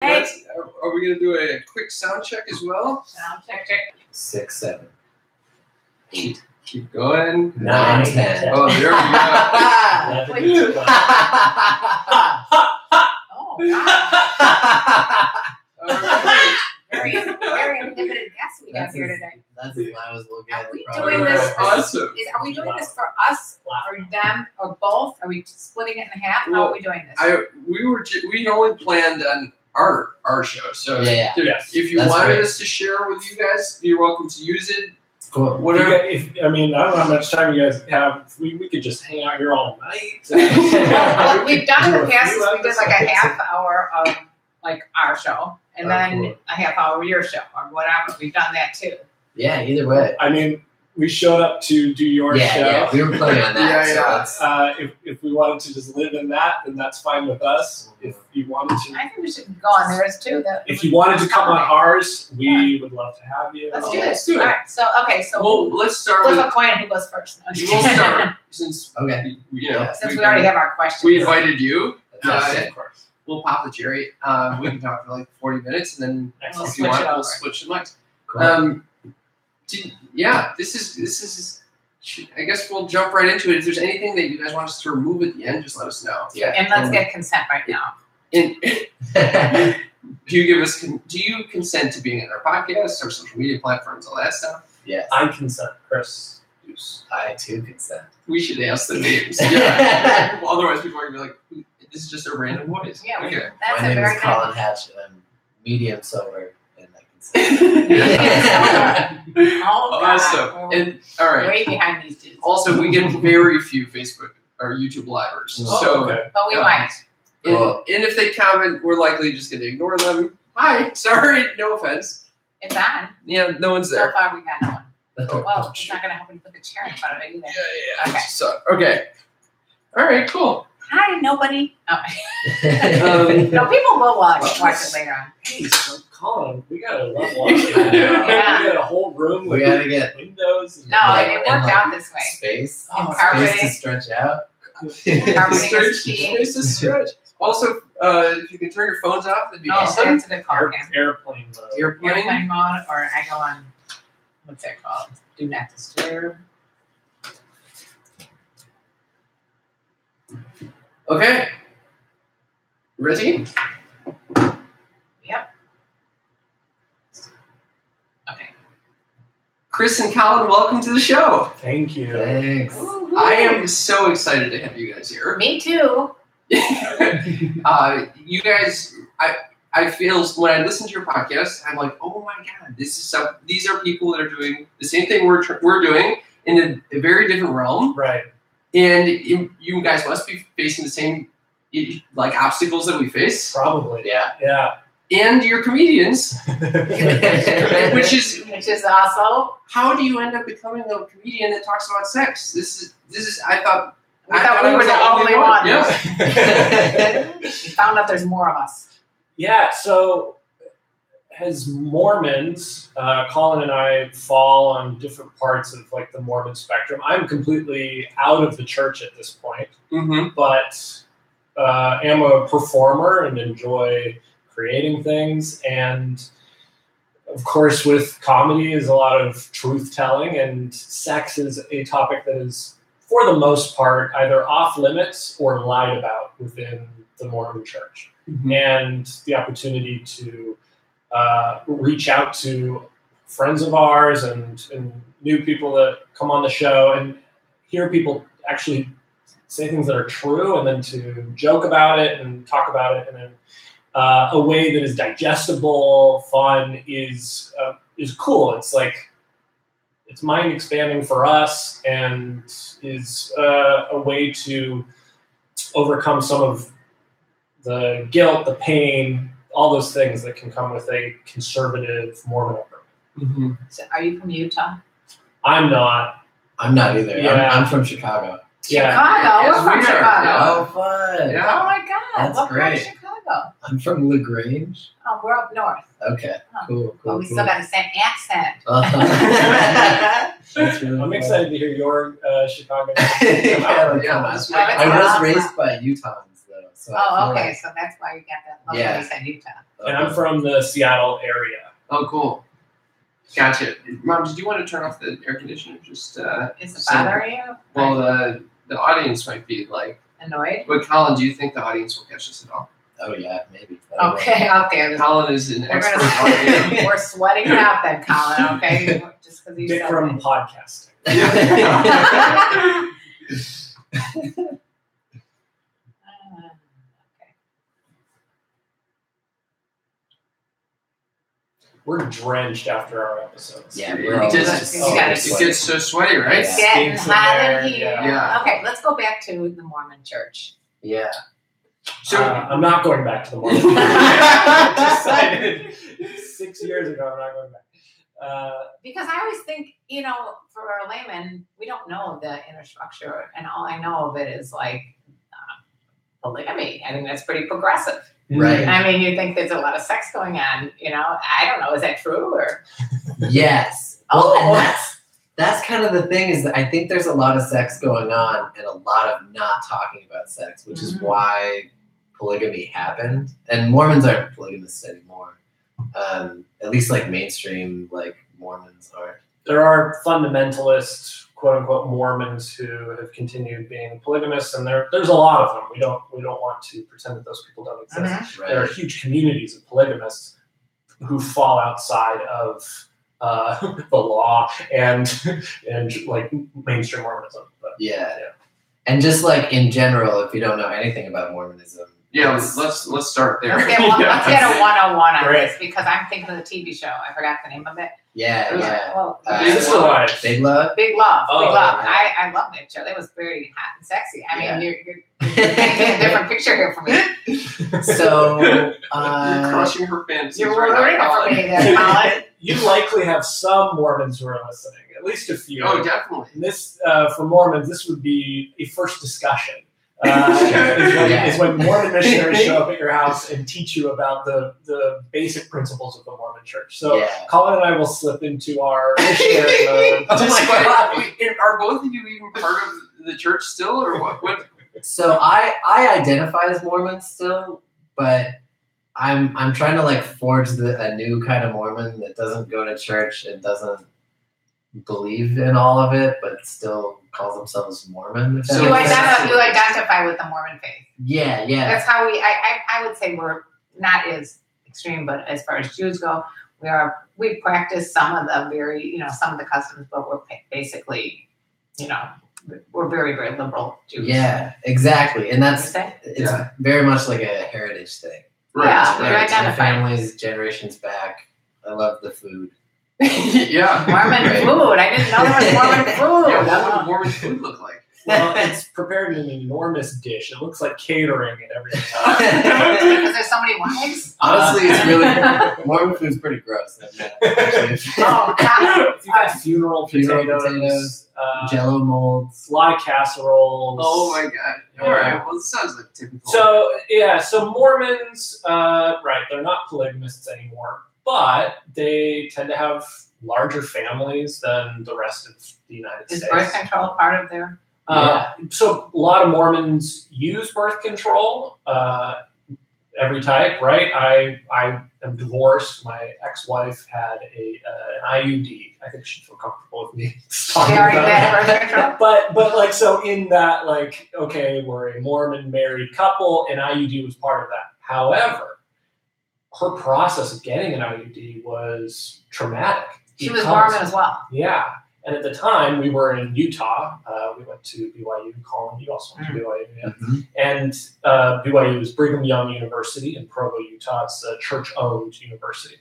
Are we going to do a quick sound check as well? Sound check. 6, 7, 8. Keep going. 9, 10. Oh, there we go. Oh, wow. All right. Very inhibited guests we have here today. That's what I was looking at. Are we doing this? Awesome. Are we doing this for us, or them, or both? Are we splitting it in half? How are we doing this? We only planned on our show, so Yeah. if you wanted us to share with you guys, you're welcome to use it. Cool. Whatever. I don't know how much time you guys have. We could just hang out here all night. What we've done in the past is we did like a half hour of like our show, and then a half hour of your show, or whatever. We've done that too. Yeah, either way. I mean, we showed up to do your show. Yeah, we were planning on that. If we wanted to just live in that, then that's fine with us. If you wanted to, I think we should go on theirs too. If you wanted to come on ours, we would love to have you. Let's do it. Let's do it. All right. So let's start flip with a coin. Who goes first? We'll start since Since we already have our questions. We invited you. Of course. We'll pop the cherry. We can talk for like 40 minutes, and then We'll if you want, switch it we'll over. switch the mics. Cool. This is. I guess we'll jump right into it. If there's anything that you guys want us to remove at the end, just let us know. Yeah. And let's get consent right now. And do you consent to being on our podcast, our social media platforms, all that stuff? Yes. I consent, Chris. I too consent. We should ask the names. Yeah. Otherwise, people are gonna be like, "This is just a random voice." Yeah. Okay. That's My a name very is nice. Colin Hatch, and I'm medium sober, and I consent. Oh God. Awesome. And all right. Way behind these dudes. Also, we get very few Facebook or YouTube livers. Oh, So, okay. But we might. and if they comment, we're likely just going to ignore them. Hi, sorry, no offense. It's on. Yeah, no one's So there. far, we got no one. Well, it's not going to help when you put the chair in front of it either. Yeah. Okay. So, okay. All right, cool. Hi, nobody. Oh. Um, No, people will watch it later on. Hey, so Colin, we got a level up. Yeah. We got a whole room We with gotta get windows. And No, it worked out this way. space. And Space carpeting. to stretch out. Carpeting is key. Space to stretch. Also, if you can turn your phones off, that'd be Oh, awesome. that's a good call, Cam. Airplane mode. Airplane mode, or I go on, what's that called? Do not disturb. Okay. Ready? Yep. Okay. Chris and Colin, welcome to the show. Thank you. Thanks. I am so excited to have you guys here. Me too. You guys, I feel when I listen to your podcast, I'm like, oh my God, these are people that are doing the same thing we're doing in a very different realm. Right. And you guys must be facing the same like obstacles that we face. Probably. Yeah. And you're comedians, which is also. how do you end up becoming a comedian that talks about sex? This is I thought We thought we I were was the only one. Yeah. We found out there's more of us. Yeah, so as Mormons, Colin and I fall on different parts of like the Mormon spectrum. I'm completely out of the church at this point, but am a performer and enjoy creating things. And of course, with comedy is a lot of truth telling, and sex is a topic that is, for the most part, either off limits or lied about within the Mormon church. And the opportunity to reach out to friends of ours and new people that come on the show and hear people actually say things that are true, and then to joke about it and talk about it in a way that is digestible, fun, is cool. It's like, it's mind expanding for us, and is a way to overcome some of the guilt, the pain, all those things that can come with a conservative Mormon upbringing. So are you from Utah? I'm not. I'm not either. Yeah. I'm from Chicago. Yeah. Chicago? Yes, We're from we are. Chicago. Oh, fun. Yeah. Oh my God. That's what part of great. Chicago? I'm from LaGrange. Oh, we're up north. Okay. Oh. Cool. Well, we still got the same accent. That's really I'm fun. excited to hear your Chicago. Yeah, Yeah, that's right. I was raised by Utahns, though. though. So Oh, okay. So that's why you got that lovely place in Utah. And I'm from the Seattle area. Oh, cool. Gotcha. Mom, did you want to turn off the air conditioner? Just Is it bothering you? well, the audience might be like Annoyed? But Colin, do you think the audience will catch this at all? Oh yeah, maybe. Okay. Colin is an expert audience. We're sweating it out then, Colin. Okay, just because you Dick said from that. podcasting. Okay. We're drenched after our episodes. Yeah, It we're all just- You gotta it gets so sweaty, right? It's Yeah. getting Stinks in hot there, in here. yeah. Okay, let's go back to the Mormon Church. Yeah. So I'm not going back to the Mormon. I decided 6 years ago I'm not going back. Because I always think, for a layman, we don't know the inner structure, and all I know of it is like polygamy. I think that's pretty progressive. Right. I mean, you think there's a lot of sex going on, I don't know, is that true or? Yes. Oh. Well, and that's kind of the thing is that I think there's a lot of sex going on and a lot of not talking about sex, which is why polygamy happened. And Mormons aren't polygamists anymore. At least like mainstream like Mormons aren't. There are fundamentalist, quote unquote, Mormons who have continued being polygamists, and there's a lot of them. We don't want to pretend that those people don't exist. Right. There are huge communities of polygamists who fall outside of the law and like mainstream Mormonism. But, Yeah. And just like in general, if you don't know anything about Mormonism. yeah, let's start there. Let's get a 101 on Great. this because I'm thinking of the TV show. I forgot the name of it. Yeah. Well, Sister Wives. Big Love. Big Love. Oh, Big Love. yeah. I love that show. That was very hot and sexy. I Yeah. mean, you're painting a different picture here for me. So You're crushing her fantasies You're right ruining now, it for me Colin. there, Colin. You likely have some Mormons who are listening, at least a few. Oh, definitely. And this, for Mormons, this would be a first discussion. Yeah. Is when Mormon missionaries show up at your house and teach you about the basic principles of the Mormon Church. So Yeah. Colin and I will slip into our missionary mode. Oh my God. Wait, are both of you even part of the church still, or what? So I identify as Mormon still, but I'm trying to like forge a new kind of Mormon that doesn't go to church and doesn't believe in all of it, but still calls themselves Mormon. if that So You makes sense. identify with the Mormon faith. Yeah. That's how I would say we're not as extreme, but as far as Jews go, we practice some of the some of the customs, but we're basically, we're very, very liberal Jews. Yeah, exactly. And Would you say? it's very much like a heritage thing. Yeah, Right. you're It's my identifying. family's generations back. I love the food. Yeah. Mormon Right. food. I didn't know there was Mormon food. Yeah, what would Mormon food look like? Well, it's prepared in an enormous dish. It looks like catering and everything. Because there's so many wives. Honestly, it's really Mormon food's pretty gross. Actually. Oh, God. You've got funeral Funeral potatoes, Jello molds. a lot of casseroles. Oh my God! All right. Well, this sounds like typical. So Mormons, right? They're not polygamists anymore, but they tend to have larger families than the rest of the United Is States. birth control part of their? So a lot of Mormons use birth control, every type, right? I am divorced. My ex-wife had an IUD. I think she'd feel comfortable with me talking They already about had that. birth control? But like, so in that, like, okay, we're a Mormon married couple, and IUD was part of that. However, her process of getting an IUD was traumatic. She was because- Mormon as well. Yeah. And at the time, we were in Utah. We went to BYU. Colin, you also went to BYU. Yeah. Mhm. And BYU is Brigham Young University in Provo, Utah. It's a church-owned university.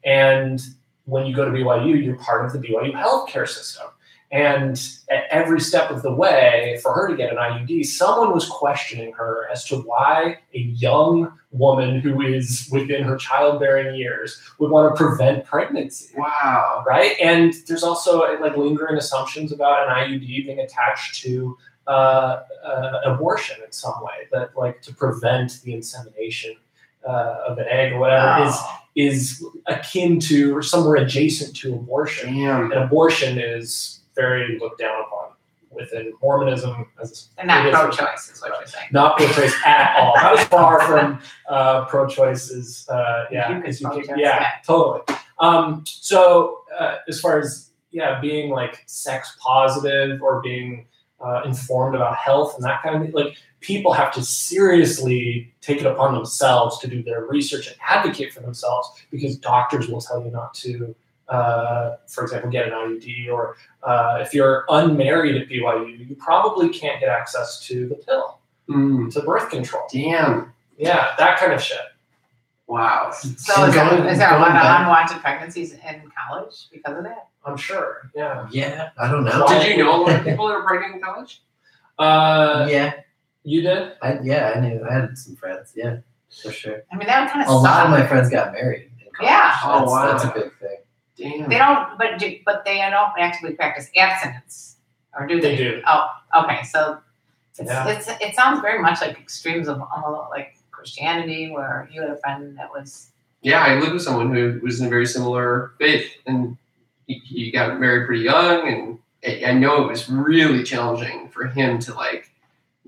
And when you go to BYU, you're part of the BYU healthcare system. And at every step of the way, for her to get an IUD, someone was questioning her as to why a young woman who is within her childbearing years would want to prevent pregnancy. Wow. Right? And there's also like lingering assumptions about an IUD being attached to abortion in some way, that like to prevent the insemination of an egg or whatever is akin to or somewhere adjacent to abortion. Damn. And abortion is very looked down upon within Mormonism. And not pro-choice is what you're saying. Not pro-choice at all. Not as far from pro-choice as totally. So as far as being like sex positive or being informed about health and that kind of thing, like people have to seriously take it upon themselves to do their research and advocate for themselves, because doctors will tell you not to, for example, get an IUD, or if you're unmarried at BYU, you probably can't get access to the pill, to birth control. Damn. Yeah, that kind of shit. Wow. So is there a lot of unwanted pregnancies in college because of that? I'm sure. Yeah. Yeah, I don't know. Did you know a lot of people that were pregnant in college? Yeah. You did? I knew. I had some friends. Yeah, for sure. I mean, that would kind of A lot of my friends got married in college. Yeah. Oh, wow. That's a big thing. Damn. They don't, but they don't actively practice abstinence, or do they? They do. Oh, okay. So it sounds very much like extremes of like Christianity, where you had a friend that was. Yeah, I lived with someone who was in a very similar faith, and he got married pretty young, and I know it was really challenging for him to like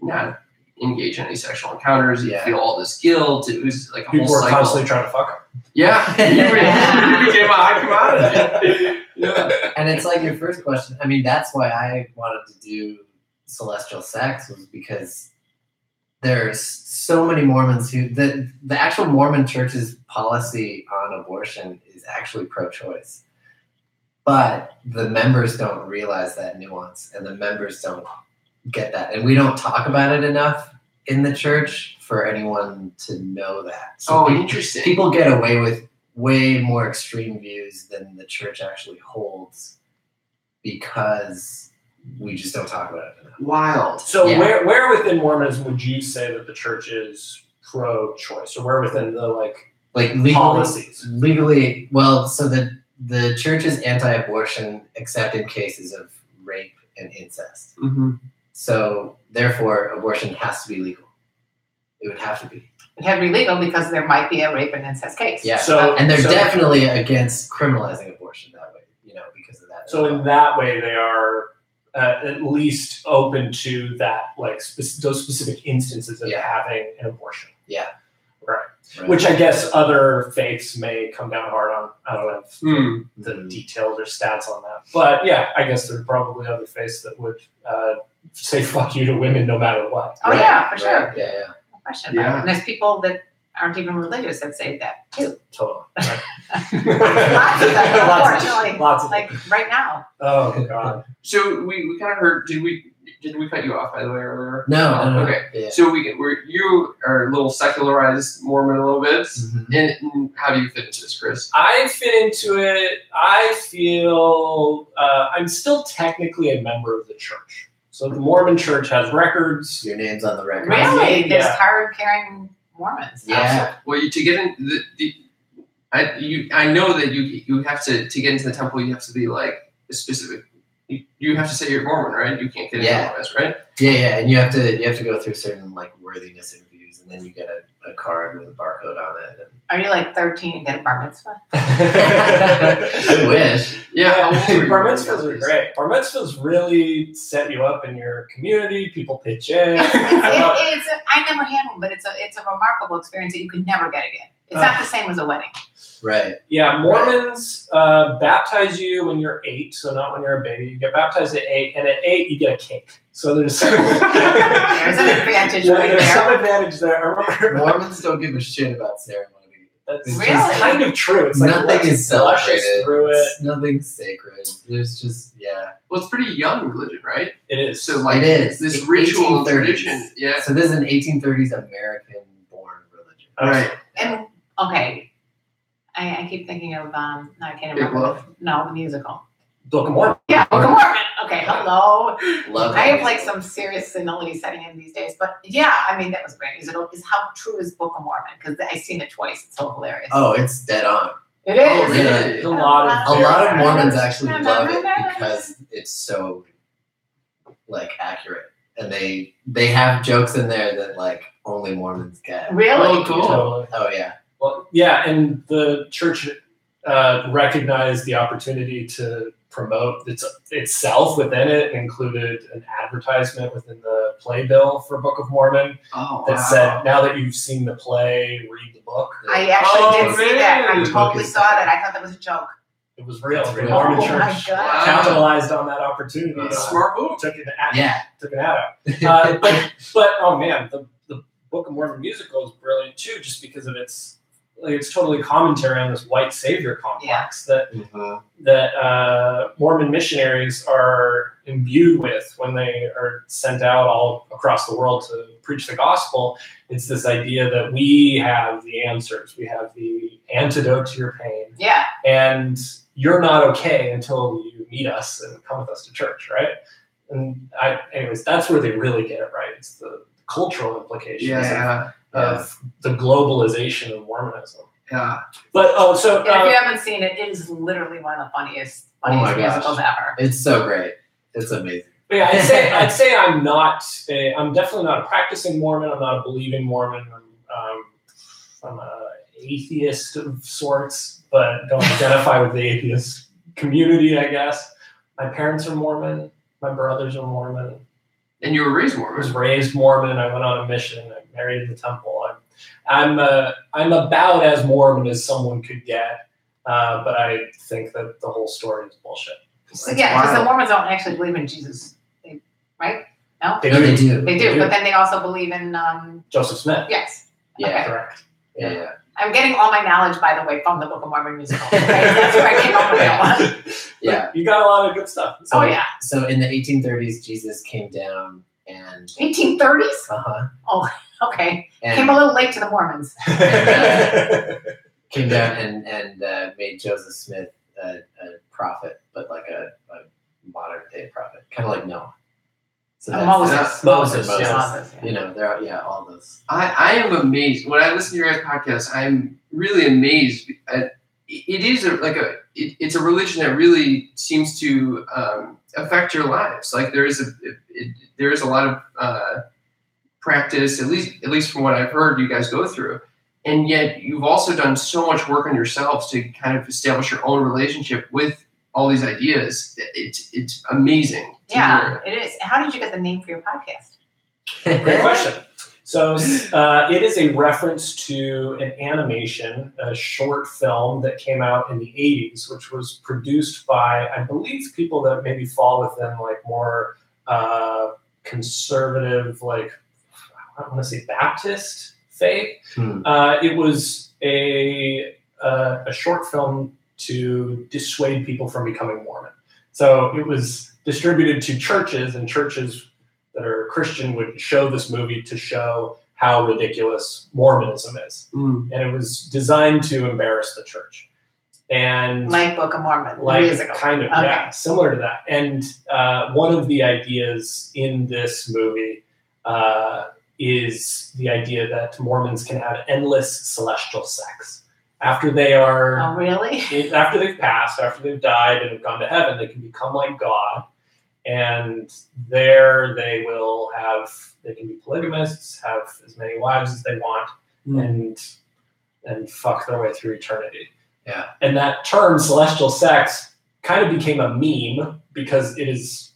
not engage in any sexual encounters. You feel all this guilt. It was like a people whole were cycle. constantly trying to fuck him. Yeah, you became a high commodity. Yeah, and it's like your first question. I mean, that's why I wanted to do celestial sex, was because there's so many Mormons who the actual Mormon Church's policy on abortion is actually pro-choice, but the members don't realize that nuance, and the members don't get that, and we don't talk about it enough in the church for anyone to know that. So interesting. People get away with way more extreme views than the church actually holds because we just don't talk about it enough. Wild. So where within Mormonism would you say that the church is pro-choice, or where within the like policies? Legally, well, so the church is anti-abortion except in cases of rape and incest. Mm-hmm. So therefore, abortion has to be legal. It would have to be. It had to be legal because there might be a rape and incest case. Yeah. And they're definitely against criminalizing abortion that way, because of that. So in that way, they are at least open to that, like those specific instances of having an abortion. Yeah. Right. Which I guess other faiths may come down hard on. I don't know the details or stats on that. But yeah, I guess there are probably other faiths that would say fuck you to women no matter what. Oh, yeah, for sure. Yeah. No question about it. And there's people that aren't even religious that say that too. Totally. Right. Lots of them, unfortunately. Lots of like right now. Oh, God. So we kind of heard, did we cut you off, by the way, earlier? No. Okay. Yeah. So you are a little secularized Mormon a little bit. Mm-hmm. And how do you fit into this, Chris? I fit into it. I feel I'm still technically a member of the church. So the Mormon church has records. Your name's on the record. Really? There's card-carrying Mormons. Yeah. Well, to get in I know that you have to get into the temple. You have to be like a specific. You have to say you're Mormon, right? You can't get into Mormons, right? Yeah, and you have to go through certain like worthiness interviews, and then you get a card with a barcode on it. Are you like 13 and get a bar mitzvah? I wish. Yeah, bar mitzvahs are great. Bar mitzvahs really set you up in your community. People pitch in. I never had one, but it's a remarkable experience that you could never get again. It's not the same as a wedding. Right. Yeah, Mormons baptize you when you're 8, so not when you're a baby. You get baptized at 8, and at 8 you get a cake. So there's an advantage right there's there. some advantage there. Mormons don't give a shit about ceremony. That's Really? kind of true. It's like nothing is celebrated. Through it. Nothing's sacred. There's just Well, it's pretty young religion, right? It is. So like it is. this It's ritual 1830s. tradition. Yeah. So this is an 1830s American-born religion. Right. And okay, I keep thinking of I can't Big remember. Love. No, the musical. Book of Mormon. Yeah, Book of Mormon. Okay, hello. Love I have that like musical. some serious senility setting in these days, but yeah, I mean that was a great musical. Is how true is Book of Mormon? Because I've seen it twice. It's so hilarious. Oh, it's dead on. It is. Oh, really? There's a lot A of lot of Mormons actually love it because it's so like accurate, and they have jokes in there that like only Mormons get. Really? Oh, cool. Totally. Oh yeah. Well, yeah, and the church recognized the opportunity to promote itself within it included an advertisement within the playbill for Book of Mormon that said, now that you've seen the play, read the book. I actually did see that. I totally saw that. I thought that was a joke. It was real. The real. Mormon Oh my Church God. capitalized on that opportunity. Smart move. Took an ad out. But oh man, the Book of Mormon musical is brilliant too, just because of it's totally commentary on this white savior complex that Mormon missionaries are imbued with when they are sent out all across the world to preach the gospel. It's this idea that we have the answers, we have the antidote to your pain. Yeah. And you're not okay until you meet us and come with us to church, right? And anyways, that's where they really get it right. It's the cultural implications of the globalization of Mormonism. Yeah. But if you haven't seen it, it is literally one of the funniest musicals ever. It's so great. It's amazing. But yeah, I'd say I'm definitely not a practicing Mormon. I'm not a believing Mormon. I'm an atheist of sorts, but don't identify with the atheist community, I guess. My parents are Mormon. My brothers are Mormon. And you were raised I Mormon. was raised Mormon. I went on a mission. I married in the temple. I'm about as Mormon as someone could get, but I think that the whole story is bullshit. Because the Mormons don't actually believe in Jesus, right? No? They do. They do, but then they also believe in Joseph Smith. Yes. Yeah. Okay. Correct. Yeah. I'm getting all my knowledge, by the way, from the Book of Mormon musical. Okay? That's where I came up with that one. Yeah. You got a lot of good stuff. So, Oh yeah. So in the 1830s, Jesus came down and 1830s? Oh, okay. and Came a little late to the Mormons. came down and made Joseph Smith a prophet, but like a modern day prophet, kind of like Noah. So Moses. Moses. Yeah. You know, there all those. I am amazed when I listen to your guys' podcast. I'm really amazed. It's a religion that really seems to affect your lives. Like there is a lot of practice, at least from what I've heard you guys go through, and yet you've also done so much work on yourselves to kind of establish your own relationship with all these ideas. It's amazing. Yeah, it is. How did you get the name for your podcast? Great question. So it is a reference to an animation, a short film that came out in the 80s, which was produced by, I believe, people that maybe fall within like more conservative, like I want to say Baptist faith. It was a short film to dissuade people from becoming Mormon. So it was distributed to churches, and churches that are Christian would show this movie to show how ridiculous Mormonism is. And it was designed to embarrass the church. And like Book of Mormon. kind of, yeah, similar to that. And one of the ideas in this movie is the idea that Mormons can have endless celestial sex. After they are... Oh, really? After they've passed, after they've died and have gone to heaven, they can become like God. And there they can be polygamists, have as many wives as they want, and fuck their way through eternity. Yeah. And that term, celestial sex, kind of became a meme because it's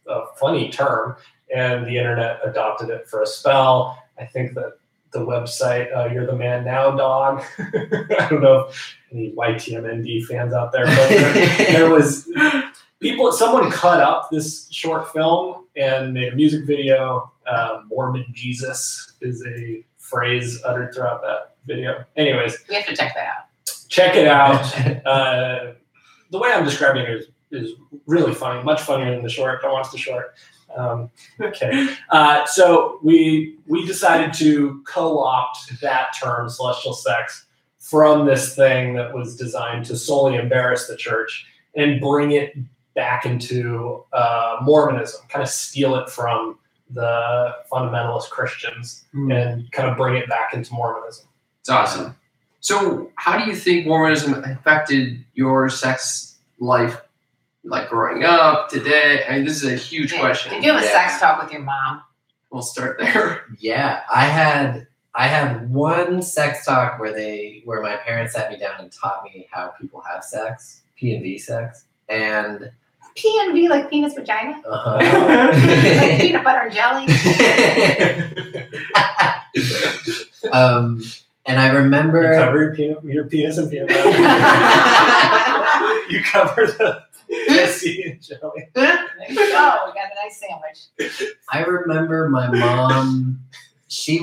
a funny term, and the internet adopted it for a spell. I think that the website, You're the Man Now Dog, I don't know if any YTMND fans out there, but there was... someone cut up this short film and made a music video. Mormon Jesus is a phrase uttered throughout that video. Anyways. We have to check that out. Check it out. The way I'm describing it is really funny, much funnier than the short. Don't watch the short. Okay. So we decided to co-opt that term, celestial sex, from this thing that was designed to solely embarrass the church and bring it back into Mormonism, kind of steal it from the fundamentalist Christians and kind of bring it back into Mormonism. It's awesome. So how do you think Mormonism affected your sex life, like growing up, today? I mean, this is a huge question. Did you have a sex talk with your mom? We'll start there. Yeah, I had one sex talk where my parents sat me down and taught me how people have sex, P&V sex. and P&V, like penis vagina? uh-huh. Like peanut butter and jelly? And I remember You cover your penis and peanut butter. You cover the Jesse and jelly. There you go. We got a nice sandwich. I remember my mom. She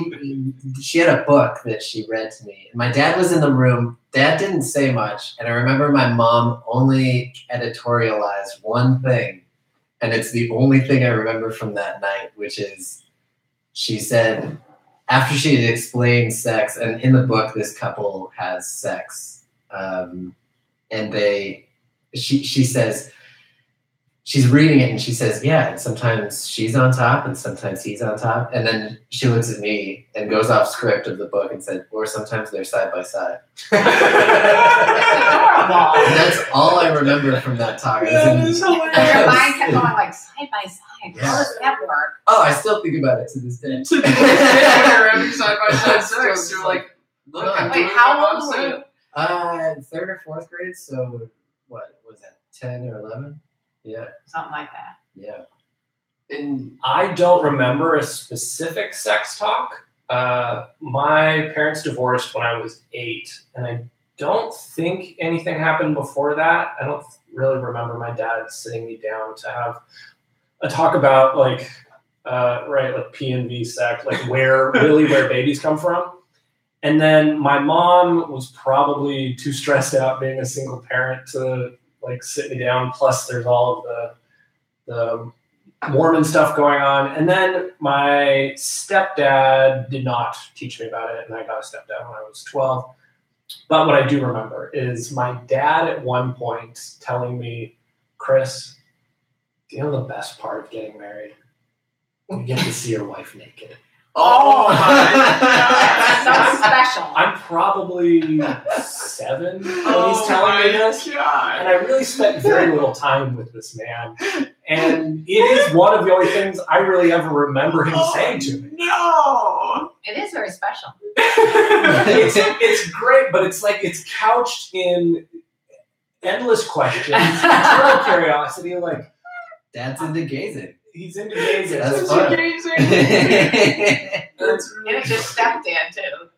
had a book that she read to me. My dad was in the room. Dad didn't say much, and I remember my mom only editorialized one thing, and it's the only thing I remember from that night, which is she said, after she had explained sex, and in the book this couple has sex, and she says, she's reading it and she says, yeah, and sometimes she's on top and sometimes he's on top. And then she looks at me and goes off script of the book and said, or sometimes they're side by side. And that's all I remember from that talk. Your mind kept going like side by side. How does that work? Oh, I still think about it to this day. When you're having side by side sex, you're like, look, I'm Wait, doing how what old Mom were said. you? 3rd or 4th grade, so what was that, 10 or 11? Yeah, Something like that. yeah. And I don't remember a specific sex talk. My parents divorced when I was 8, and I don't think anything happened before that. I don't really remember my dad sitting me down to have a talk about like P&V sex, like where babies come from. And then my mom was probably too stressed out being a single parent to like sit me down. Plus there's all of the Mormon stuff going on. And then my stepdad did not teach me about it, and I got a stepdad when I was 12. But what I do remember is my dad at one point telling me, Chris, do you know the best part of getting married? You get to see your wife naked. Oh my God. So special. I'm probably 7 when he's telling me this. God. And I really spent very little time with this man. And it is one of the only things I really ever remember him saying to me. No. It is very special. It's great, but it's like it's couched in endless questions, eternal curiosity. Like, Dad's into gazing. he's into gazing. That's That's fun. amazing. That's And it's your stepdad too.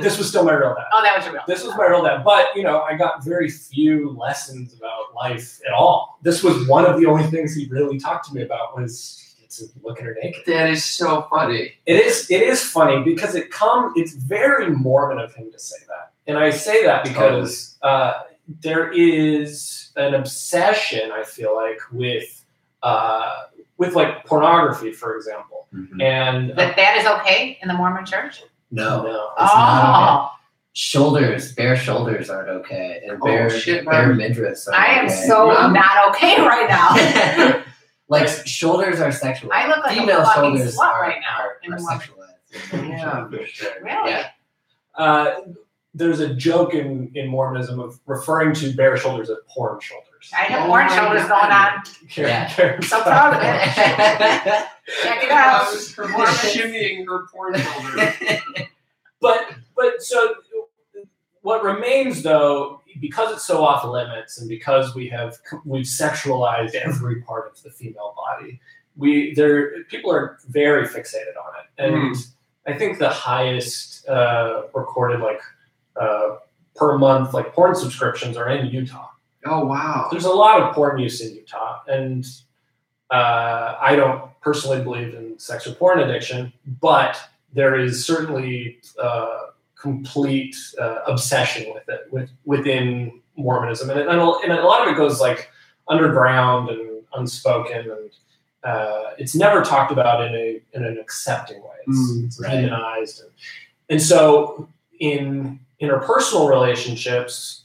This was still my real dad. Oh, that was your real. This was my real dad, but I got very few lessons about life at all. This was one of the only things he really talked to me about was look at her naked. That is so funny. It is funny because it's very Mormon of him to say that, and I say that because there is an obsession, I feel like, with like pornography, for example, Mhm. and That is okay in the Mormon church? No, no. it's not okay. Oh, Shoulders, bare shoulders aren't okay, and bare shit, bare man. midriffs aren't I am okay. so Mom? not okay right now. Like shoulders are sexual. I look like Female a fucking shoulders slut are, right now are, in are the Mormon. sexualized. Yeah, for sure. Really? Yeah. There's a joke in Mormonism of referring to bare shoulders as porn shoulders. I have Oh orange my shoulders God. going on. Yeah. So proud of it. Check it I out. was shimmying her porn shoulder. But so what remains, though, because it's so off limits, and because we've sexualized every part of the female body, people are very fixated on it, and I think the highest recorded per month porn subscriptions are in Utah. Oh wow. There's a lot of porn use in Utah, and I don't personally believe in sex or porn addiction, but there is certainly complete obsession with it within Mormonism, and a lot of it goes underground and unspoken, and it's never talked about in an accepting way. It's right. demonized, and so in interpersonal relationships,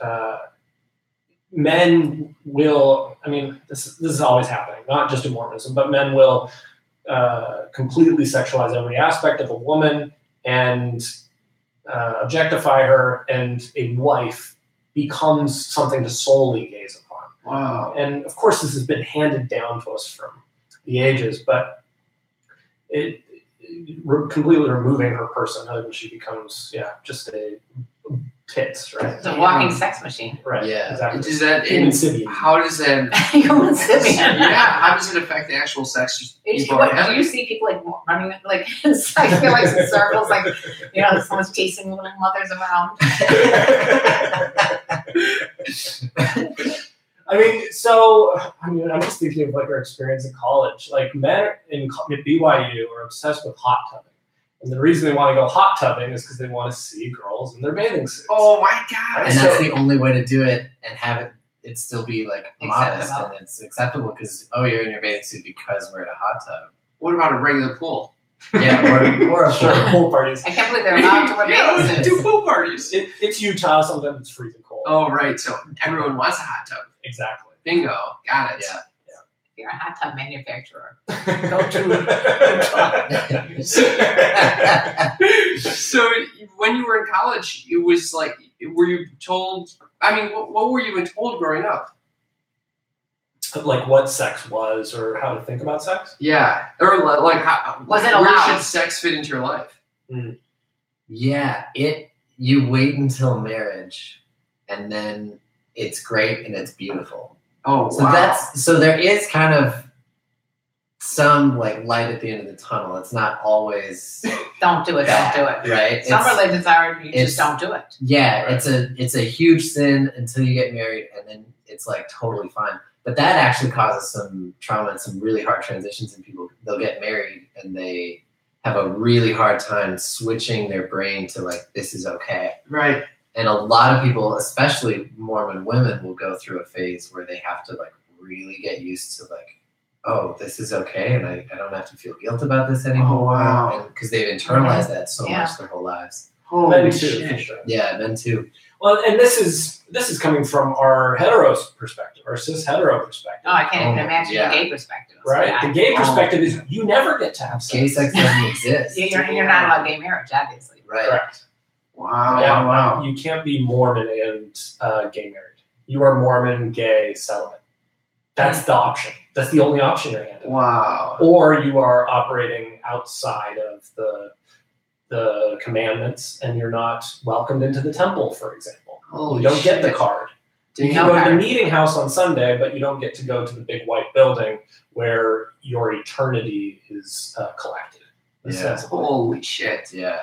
men will. I mean, this is always happening, not just in Mormonism, but men will completely sexualize every aspect of a woman and objectify her, and a wife becomes something to solely gaze upon. Wow. And of course, this has been handed down to us from the ages, but completely removing her personhood, and she becomes just a tits, right? It's a walking sex machine. Right. Yeah. Exactly. Does that Human sibian. how does that Human sibian. how does it affect the actual sex people are Do having? you see people like running like in circles, like someone's chasing little mothers around? I'm just thinking of like our experience in college. Like men at BYU are obsessed with hot tubbing. And the reason they want to go hot tubbing is because they want to see girls in their bathing suits. Oh my god! And that's the only way to do it and have it still be like modest Acceptable. and it's acceptable because you're in your bathing suit because we're at a hot tub. What about a regular pool? Yeah, or a Sure, pool parties. I can't believe they're allowed to wear bathing suits. do pool parties. It's Utah. Sometimes it's freezing cold. Oh right, so everyone wants a hot tub. Exactly. Bingo, got it. Yeah. If you're a hot tub manufacturer, Go So when you were in college, it was like, were you told? I mean, what were you told growing up? Like what sex was, or how to think about sex. Yeah, or like how Was it where allowed? should sex fit into your life? Yeah, you wait until marriage and then it's great and it's beautiful. Oh, So wow. so there is kind of some like light at the end of the tunnel. It's not always don't do it. Don't do it. right. Some It's- religions are you it's- just don't do it. Yeah, Right. it's a huge sin until you get married, and then it's like totally fine. But that actually causes some trauma and some really hard transitions in people. They'll get married and they have a really hard time switching their brain to like this is okay. Right. And a lot of people, especially Mormon women, will go through a phase where they have to like really get used to like, oh, this is okay, and I don't have to feel guilt about this anymore. Oh, wow. And because they've internalized that so Yeah. much their whole lives. Holy Men too, shit. for sure. Yeah, men too. Well, and this is coming from our hetero perspective, our cis hetero perspective, Oh, I can't even Oh, imagine yeah. the gay perspective. right? Yeah. The gay Oh. perspective is you never get to have sex. Gay sex doesn't exist. You're not allowed gay marriage, obviously. Right. Correct. Wow. Yeah, Wow. You can't be Mormon and gay married. You are Mormon, gay, celibate. That's the option. That's the only option you're handed. Wow. Or you are operating outside of the commandments, and you're not welcomed into the temple, for example. Holy You don't get the shit. card. You Damn. can go to the card. meeting house on Sunday, but you don't get to go to the big white building where your eternity is collected. Yeah. ostensibly. Holy shit. Yeah.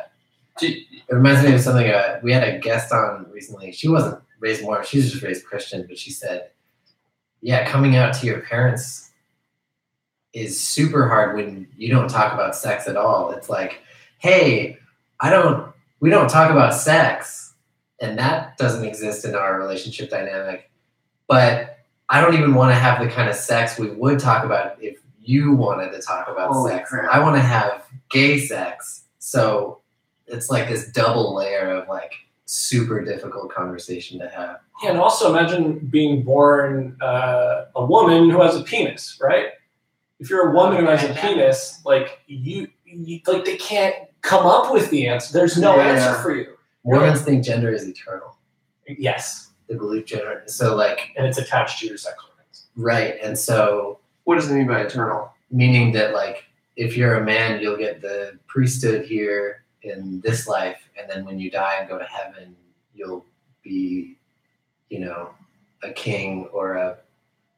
Gee, It reminds me of something we had a guest on recently. She wasn't raised Mormon, she was just raised Christian, but she said, yeah, coming out to your parents is super hard when you don't talk about sex at all. It's like, hey, we don't talk about sex, and that doesn't exist in our relationship dynamic. But I don't even want to have the kind of sex we would talk about if you wanted to talk about Holy sex. crap. I want to have gay sex. So it's like this double layer of like super difficult conversation to have. Yeah, and also imagine being born a woman who has a penis, right? If you're a woman who has a penis, like you like they can't come up with the answer. There's no Yeah. answer for you. Mormons think gender is eternal. Yes, They believe gender. So like, and it's attached to your sex organs. right. And so what does it mean by eternal? meaning that like, if you're a man, you'll get the priesthood here in this life. And then when you die and go to heaven, you'll be, a king or a,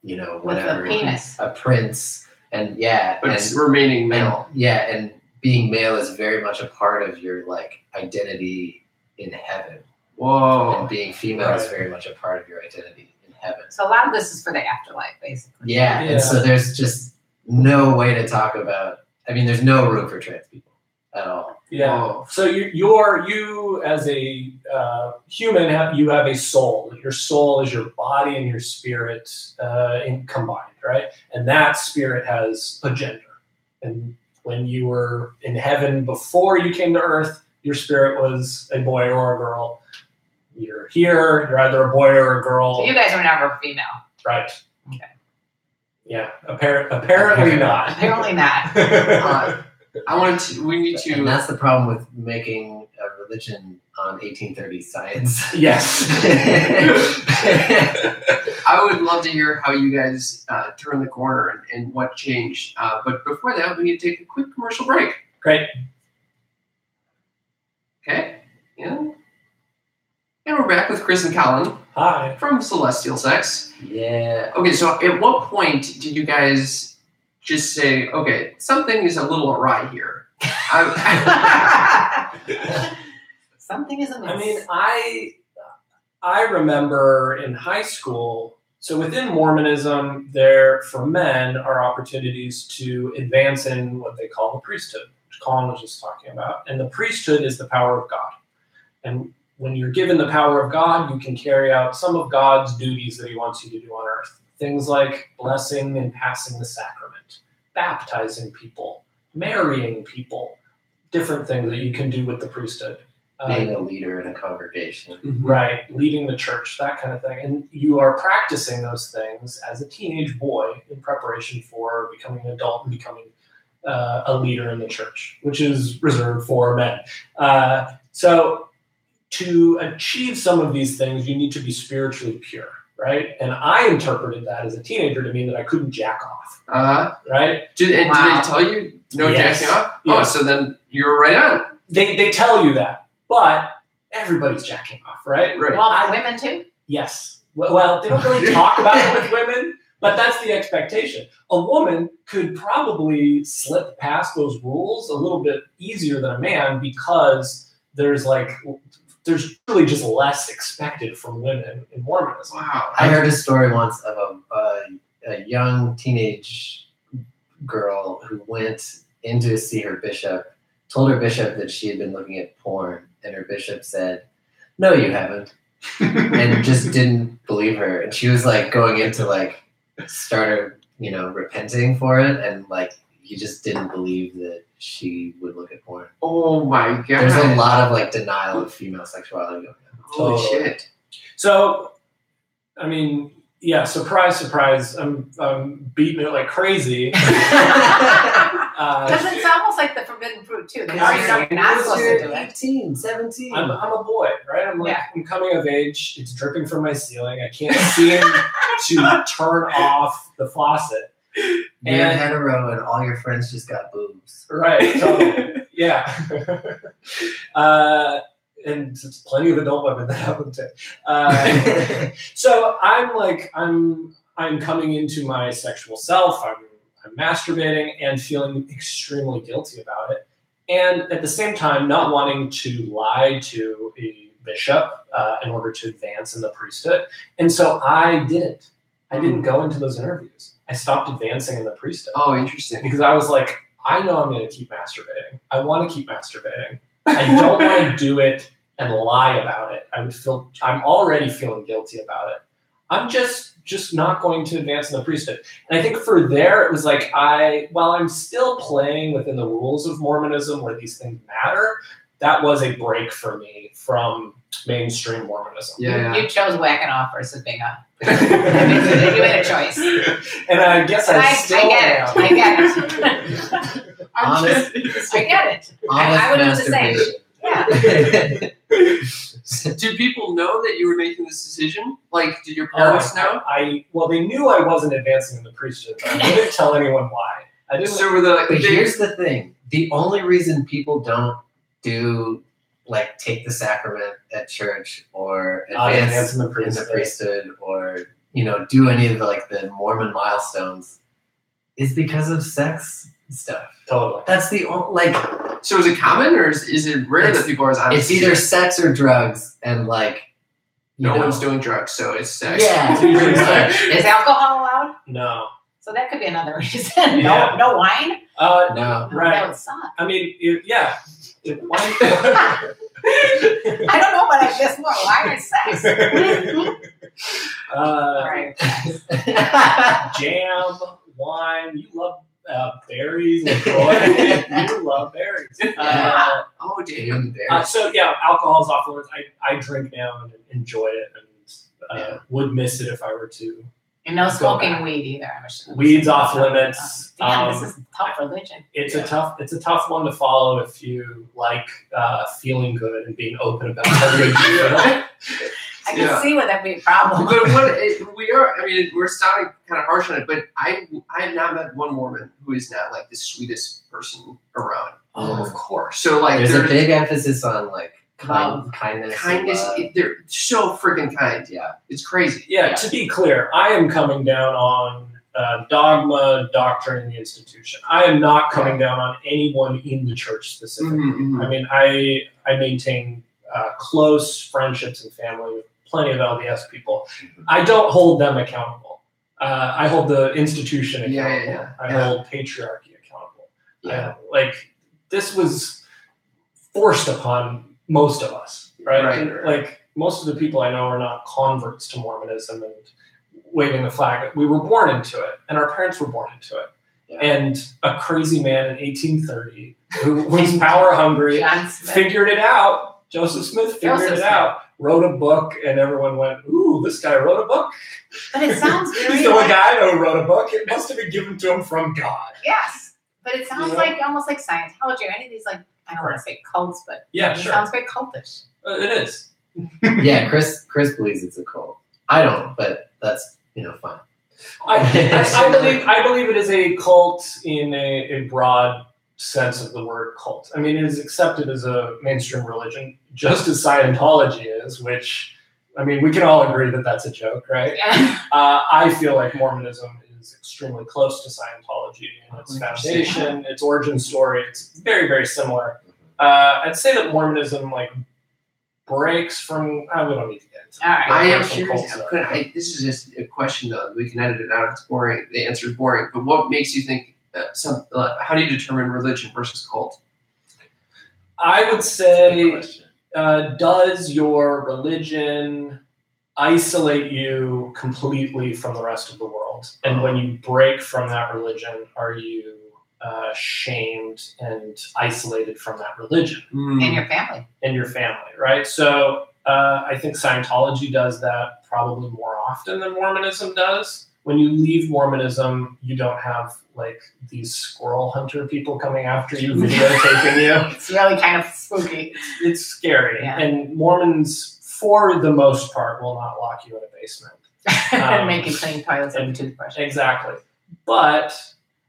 With whatever, a penis. a prince. And yeah, But and, it's remaining male. and being male is very much a part of your like identity in heaven. And Whoa. being female is Right. very much a part of your identity in heaven. So a lot of this is for the afterlife, basically. Yeah, Yeah. and so there's just no way to talk about. I mean, there's no room for trans people at all. Yeah. Whoa. So you as a human, you have a soul. Your soul is your body and your spirit combined, right? And that spirit has a gender. And when you were in heaven before you came to earth, your spirit was a boy or a girl. You're here, you're either a boy or a girl. So you guys were never female. Right. Okay. Yeah. Apparently not. Apparently not. We need to. And that's the problem with making a religion on 1830s science. Yes. I would love to hear how you guys turned the corner and what changed. But before that, we need to take a quick commercial break. Great. Okay? Yeah. And we're back with Chris and Colin Hi. from Celestial Sex. Yeah. Okay, so at what point did you guys just say, okay, something is a little awry here? Something is amiss. I mean, I remember in high school, so within Mormonism, there, for men, are opportunities to advance in what they call the priesthood, which Colin was just talking about. And the priesthood is the power of God. And when you're given the power of God, you can carry out some of God's duties that he wants you to do on earth. Things like blessing and passing the sacrament, baptizing people, marrying people, different things that you can do with the priesthood. Being a leader in a congregation. Right, leading the church, that kind of thing. And you are practicing those things as a teenage boy in preparation for becoming an adult and becoming a leader in the church, which is reserved for men. So to achieve some of these things, you need to be spiritually pure, right? And I interpreted that as a teenager to mean that I couldn't jack off, right? Did they tell you no Yes. jacking off? Yeah. Oh, so then you're right on. They tell you that, but everybody's jacking off, right? Right. Well, women too. Yes. Well, they don't really talk about it with women, but that's the expectation. A woman could probably slip past those rules a little bit easier than a man because there's really just less expected from women in Mormonism. Wow. I heard a story once of a young teenage girl who went in to see her bishop, told her bishop that she had been looking at porn, and her bishop said, "No, you haven't," and just didn't believe her. And she was like going into like started, repenting for it, and like he just didn't believe that she would look at porn. Oh my god. There's a lot of like denial of female sexuality going on. Holy Totally. shit. So, I mean, yeah, surprise, surprise. I'm beating it like crazy. Because it's almost like the forbidden fruit too. They already know you're not supposed to do it. 18, 17. I'm a boy, right? I'm like, Yeah. I'm coming of age. It's dripping from my ceiling. I can't seem to turn off the faucet. You're And- hetero and all your friends just got boobs. Right. Totally. Yeah. And there's plenty of adult women that happen too. So I'm coming into my sexual self. I'm masturbating and feeling extremely guilty about it, and at the same time not wanting to lie to a bishop in order to advance in the priesthood. And so I didn't. I didn't go into those interviews. I stopped advancing in the priesthood Oh, interesting. because I was like, I know I'm going to keep masturbating. I want to keep masturbating. I don't want to do it and lie about it. I'm already feeling guilty about it. I'm just not going to advance in the priesthood. And I think for there, it was like while I'm still playing within the rules of Mormonism where these things matter, that was a break for me from mainstream Mormonism. Yeah. You chose whacking off versus being a. You made a choice. And I guess I still I get am. it. I get it. Honest, I get it. I would do the same. masturbation. Yeah. Did people know that you were making this decision? Like, did your parents know? Well, they knew I wasn't advancing in the priesthood, but I didn't tell anyone why. I didn't. So were the But here's the thing: the only reason people don't take the sacrament at church or advance in the in priesthood. the priesthood or do any of the Mormon milestones is because of sex stuff. Totally. That's the only So is it common, or is it rare that people are as honest? it's either sex or drugs, and no one's doing drugs, so it's sex. Yeah, It's usually pretty much. Is It's- alcohol allowed? No. So that could be another reason. Yeah. No wine? no. Right. That would suck. I mean, wine. I don't know, but I guess more wine or sex. All right. Jam, wine. You love berries. LaCroix. You love berries. Oh, damn. So yeah, alcohol is off limits. I drink now and enjoy it, and would miss it if I were to. And no Go smoking back. weed either. I'm sure. Weed's off limits. Damn, this is tough religion. It's a tough one to follow if you like feeling good and being open about how good you feel. I can see where that'd be a problem. But we're sounding kind of harsh on it, but I have not met one Mormon who is not like the sweetest person around. Oh, of course. So like there's a big emphasis on kindness. They're so freaking kind. Yeah. It's crazy. Yeah, to be clear, I am coming down on dogma, doctrine, and the institution. I am not coming down on anyone in the church specifically. Mm-hmm. I mean, I maintain close friendships and family with plenty of LDS people. I don't hold them accountable. I hold the institution accountable. I hold patriarchy accountable. Yeah. This was forced upon most of us, right? Right. Like, most of the people I know are not converts to Mormonism and waving the flag. We were born into it, and our parents were born into it. Yeah. And a crazy man in 1830 who was power hungry figured it out. Joseph Smith figured it out, wrote a book, and everyone went, "Ooh, this guy wrote a book." But it sounds very He's the only guy I know who wrote a book. It must have been given to him from God. Yes, but it sounds like almost like Scientology or any of these, like, I don't want to say cults, but Yeah, it sure. sounds very cultish. It is. Yeah, Chris believes it's a cult. I don't, but that's fine. I believe it is a cult in a broad sense of the word cult. I mean, it is accepted as a mainstream religion, just as Scientology is, which, I mean, we can all agree that that's a joke, right? Yeah. I feel like Mormonism is extremely close to Scientology in its foundation, its origin story. It's very, very similar. I'd say that Mormonism, breaks from. We don't need to get into. All right. I am curious. This is just a question, though. We can edit it out if it's boring. The answer is boring. But what makes you think how do you determine religion versus cult? I would say, does your religion isolate you completely from the rest of the world? And when you break from that religion, are you shamed and isolated from that religion? And your family. And your family, right? So I think Scientology does that probably more often than Mormonism does. When you leave Mormonism, you don't have these squirrel hunter people coming after you, videotaping you. It's really kind of spooky. It's scary. Yeah. And Mormons, for the most part, will not lock you in a basement. And make you clean toilets and toothbrush. Exactly. But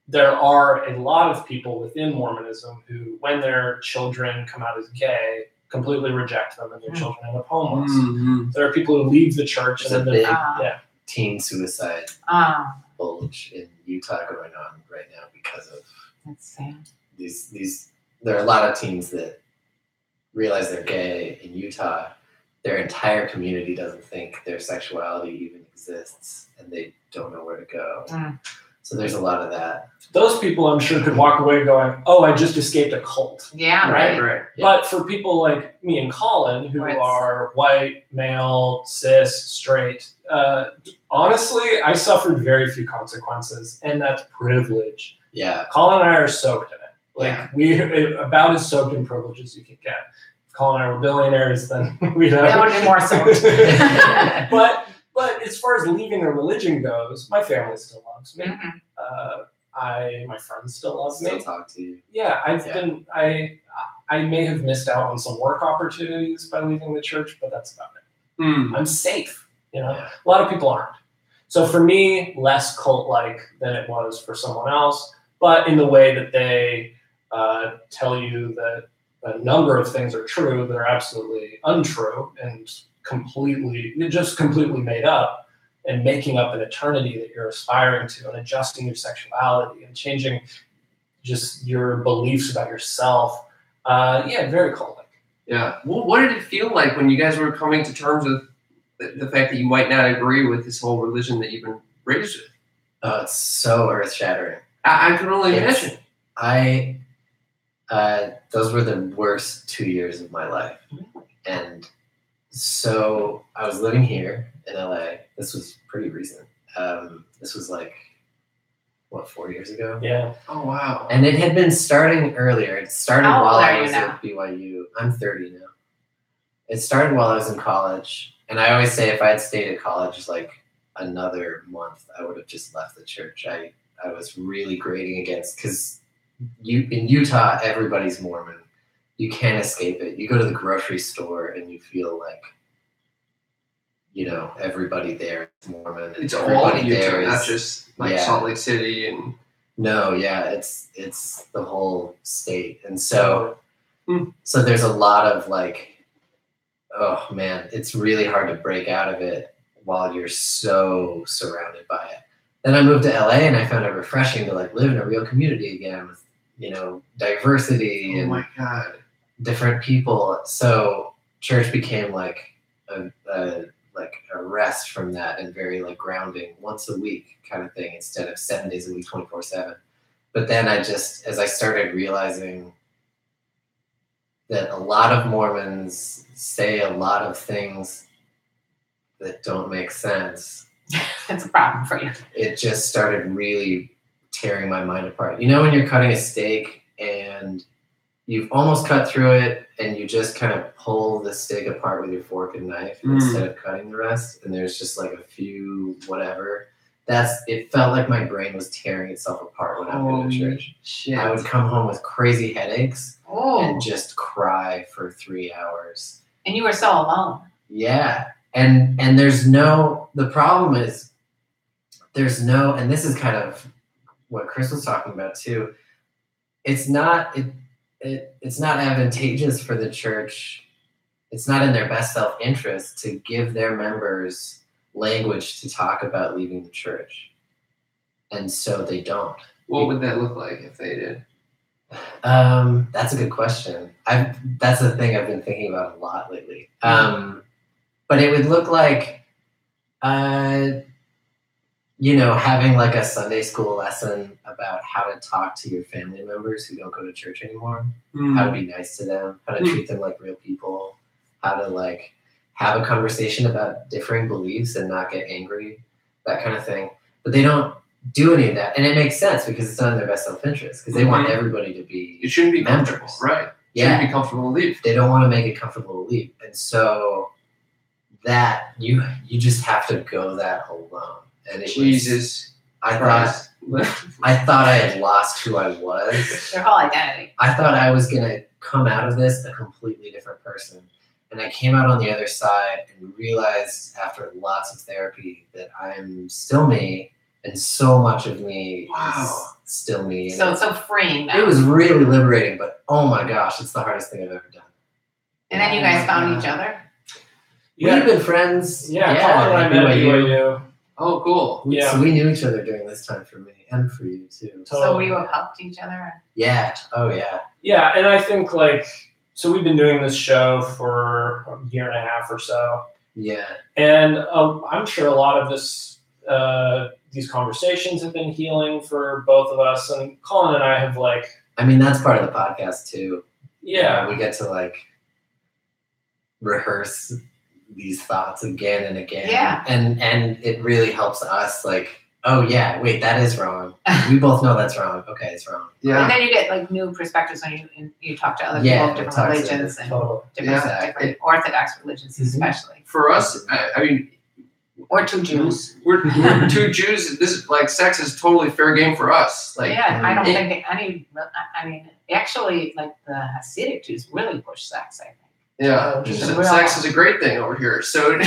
there are a lot of people within Mormonism who, when their children come out as gay, completely reject them and their children end up homeless. Mm-hmm. There are people who leave the church There's and then teen suicide bulge in Utah going on right now because of that's sad. These there are a lot of teens that realize they're gay in Utah. Their entire community doesn't think their sexuality even exists, and they don't know where to go. So there's a lot of that. Those people, I'm sure, could walk away going, "Oh, I just escaped a cult." Yeah, right. Yeah. But for people like me and Colin, who are white, male, cis, straight, honestly, I suffered very few consequences, and that's privilege. Yeah. Colin and I are soaked in it. We about as soaked in privilege as you can get. If Colin and I were billionaires, then we'd have. That would be more soaked. But as far as leaving a religion goes, my family still loves me. My friends still love me. Still talk to you. Yeah, I may have missed out on some work opportunities by leaving the church, but that's about it. I'm safe. A lot of people aren't. So for me, less cult-like than it was for someone else, but in the way that they tell you that a number of things are true that are absolutely untrue and completely made up, and making up an eternity that you're aspiring to, and adjusting your sexuality and changing just your beliefs about yourself. Very cult-like. Yeah. Well, what did it feel like when you guys were coming to terms with the fact that you might not agree with this whole religion that you've been raised with? Oh, it's so earth-shattering. I can only imagine. Those were the worst 2 years of my life. And so I was living here in LA. This was pretty recent. This was 4 years ago? Yeah. Oh, wow. And it had been starting earlier. It started How while old I are was you now? at BYU. I'm 30 now. It started while I was in college. And I always say if I had stayed at college another month, I would have just left the church. I was really grating against, because in Utah, everybody's Mormon. You can't escape it. You go to the grocery store and you feel like, everybody there is Mormon. It's all of Utah, not just Salt Lake City and. No, yeah, it's the whole state, and so there's a lot of oh man, it's really hard to break out of it while you're so surrounded by it. Then I moved to LA and I found it refreshing to like live in a real community again with, you know, diversity Oh and my God. different people. So church became like a rest from that and very like grounding once a week kind of thing instead of 7 days a week, 24/7. But then as I started realizing that a lot of Mormons say a lot of things that don't make sense, It's a problem for you. it just started really tearing my mind apart. You know when you're cutting a steak and you've almost cut through it and you just kind of pull the steak apart with your fork and knife instead of cutting the rest, and there's just like a few whatever. It felt like my brain was tearing itself apart when I went to church. Shit. I would come home with crazy headaches Oh, and just cry for 3 hours. and you were so alone. Yeah. And the problem is and this is kind of what Chris was talking about too. It's not advantageous for the church. It's not in their best self-interest to give their members language to talk about leaving the church. And so they don't. What would that look like if they did? That's a good question. That's the thing I've been thinking about a lot lately. But it would look like, you know, having like a Sunday school lesson about how to talk to your family members who don't go to church anymore, how to be nice to them, how to treat them like real people, how to like have a conversation about differing beliefs and not get angry, that kind of thing. But they don't do any of that. And it makes sense because it's not in their best self-interest because they want everybody to be It shouldn't be members. comfortable, right? Yeah. Shouldn't be comfortable to leave. They don't want to make it comfortable to leave. And so that you just have to go that alone. And Jesus I Christ. thought I had lost who I was. Your whole identity. I thought I was going to come out of this a completely different person. And I came out on the other side and realized after lots of therapy that I'm still me and so much of me is still me. And So it's so freeing now. it was really liberating, but oh my gosh, it's the hardest thing I've ever done. And then you guys found each other. We've been friends. Colin and I met at BYU. Oh, cool. So we knew each other during this time for me and for you too. So you have helped each other. Yeah. Oh yeah. Yeah, and I think so we've been doing this show for a year and a half or so. Yeah. And I'm sure a lot of these conversations have been healing for both of us. And Colin and I have I mean, that's part of the podcast too. Yeah. We get to rehearse these thoughts again and again. Yeah. And it really helps us oh yeah, wait, that is wrong. We both know that's wrong. Okay, it's wrong. Yeah. And then you get new perspectives when you talk to other Yeah, people of different religions and different Orthodox religions especially. For us, I mean, Or two Jews. we're two Jews. This is sex is totally fair game for us. I don't think any. I mean, actually, the Hasidic Jews really push sex. I think. Yeah, sex is a great thing over here. So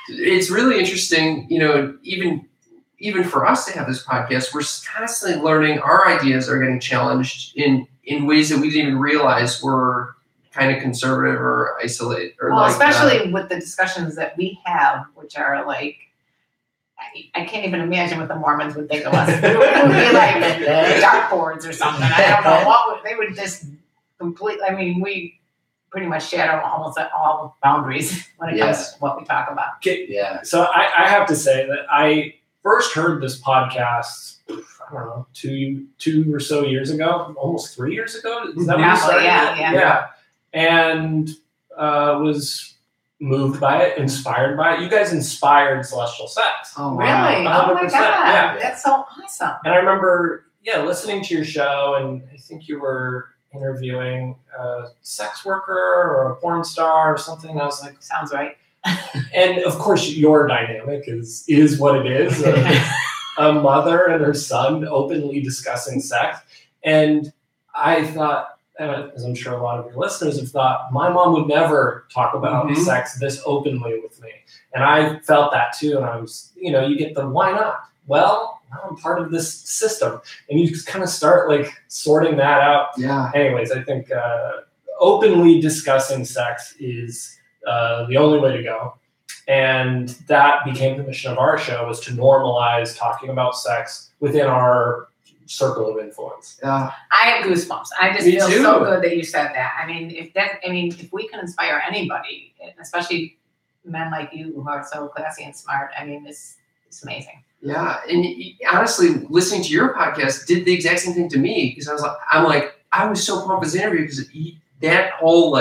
it's really interesting. You know, even for us to have this podcast, we're constantly learning. Our ideas are getting challenged in ways that we didn't even realize were kind of conservative or isolated. Or especially with the discussions that we have, which are I can't even imagine what the Mormons would think of us. It would be like dartboards or something. I don't know what they would just completely. I mean, we pretty much shadow almost all boundaries when it comes to what we talk about. Yeah. So I have to say that I first heard this podcast, I don't know, two or so years ago, almost 3 years ago. Is that when you started? Yeah. And was moved by it, inspired by it. You guys inspired Celestial Sex. Oh, Really? wow. Oh my God. Yeah. That's so awesome. And I remember, listening to your show, and I think you were interviewing a sex worker or a porn star or something. I was like, sounds right. And of course, your dynamic is what it is. A mother and her son openly discussing sex. And I thought, as I'm sure a lot of your listeners have thought, my mom would never talk about sex this openly with me. And I felt that too. And I was, you get the why not? Well, now I'm part of this system. And you just kind of start sorting that out. Yeah. Anyways, I think openly discussing sex is the only way to go. And that became the mission of our show, was to normalize talking about sex within our circle of influence. I have goosebumps. I just Me feel too. so good that you said that. I mean, if we can inspire anybody, especially men like you who are so classy and smart, I mean, it's amazing. Yeah, and honestly, listening to your podcast did the exact same thing to me, because I was so pumped with this interview, because that whole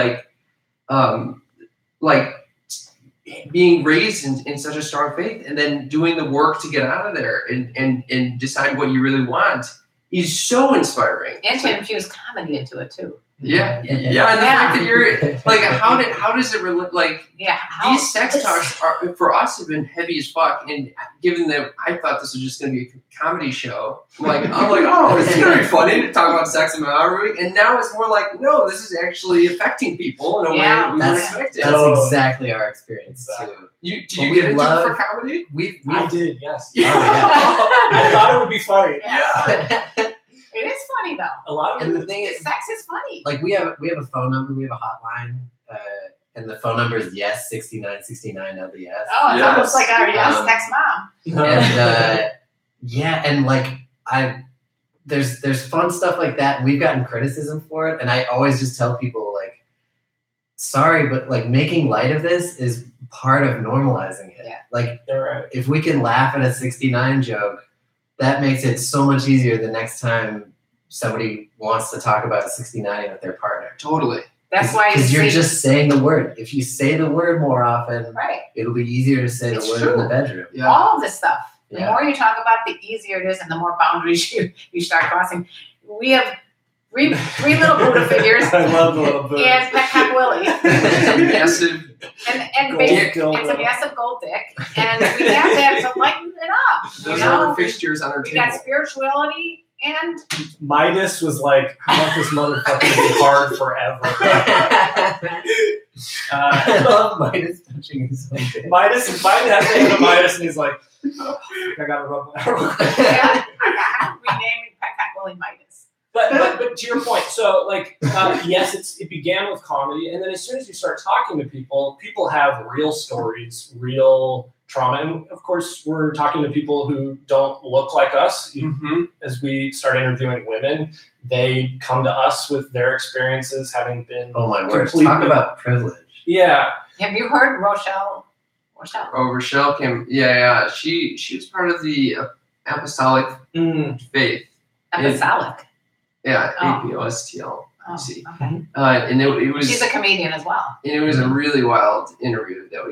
being raised in such a strong faith, and then doing the work to get out of there and decide what you really want is so inspiring. And to infuse comedy into it too. Yeah, and the fact that you're like, how does it relate? Like, these sex talks are for us have been heavy as fuck, and given that I thought this was just going to be a comedy show, I'm like, oh, it's going to be funny to talk about sex in my hour, and now it's more like, no, this is actually affecting people in a way that we weren't expecting. That's exactly our experience too. Did you get into it for comedy? I did, yes. Oh, yeah. I thought it would be funny. Yeah. It is funny though. A lot of And the thing is, sex is funny. like we have a phone number, we have a hotline, and the phone number is 6969 LDS. Oh, it's almost like our sex mom. And there's fun stuff like that. We've gotten criticism for it, and I always just tell people, like, sorry, but like making light of this is part of normalizing it. Yeah. Like, right. If we can laugh at a 69 joke, that makes it so much easier the next time somebody wants to talk about 69 with their partner. Totally. That's why you're just saying the word. If you say the word more often, right, it'll be easier to say the word in the bedroom. Yeah. All of this stuff. The more you talk about it, the easier it is, and the more boundaries you start crossing. We have three little Buddha figures. I love the little Buddha. And Pet Cop Willie. Massive. And basically, it's a massive gold dick, and we have that to lighten it up. Those are the fixtures on our we table. got spirituality and Midas was like, I want this motherfucker to be hard forever. I love Midas touching his own dick. Midas has to go Midas, and he's like, I gotta rub that. I'm renaming Pet Cop Willie Midas. But to your point, so like yes, it began with comedy, and then as soon as you start talking to people, people have real stories, real trauma, and of course we're talking to people who don't look like us. Mm-hmm. As we start interviewing women, they come to us with their experiences, having been Oh my word! Talk about privilege. Yeah. Have you heard Rochelle? Oh, Rochelle came. Yeah. She was part of the apostolic faith. Apostolic. Yeah, Oh. APOSTL. Oh, See. okay. And it was. She's a comedian as well. And it was a really wild interview that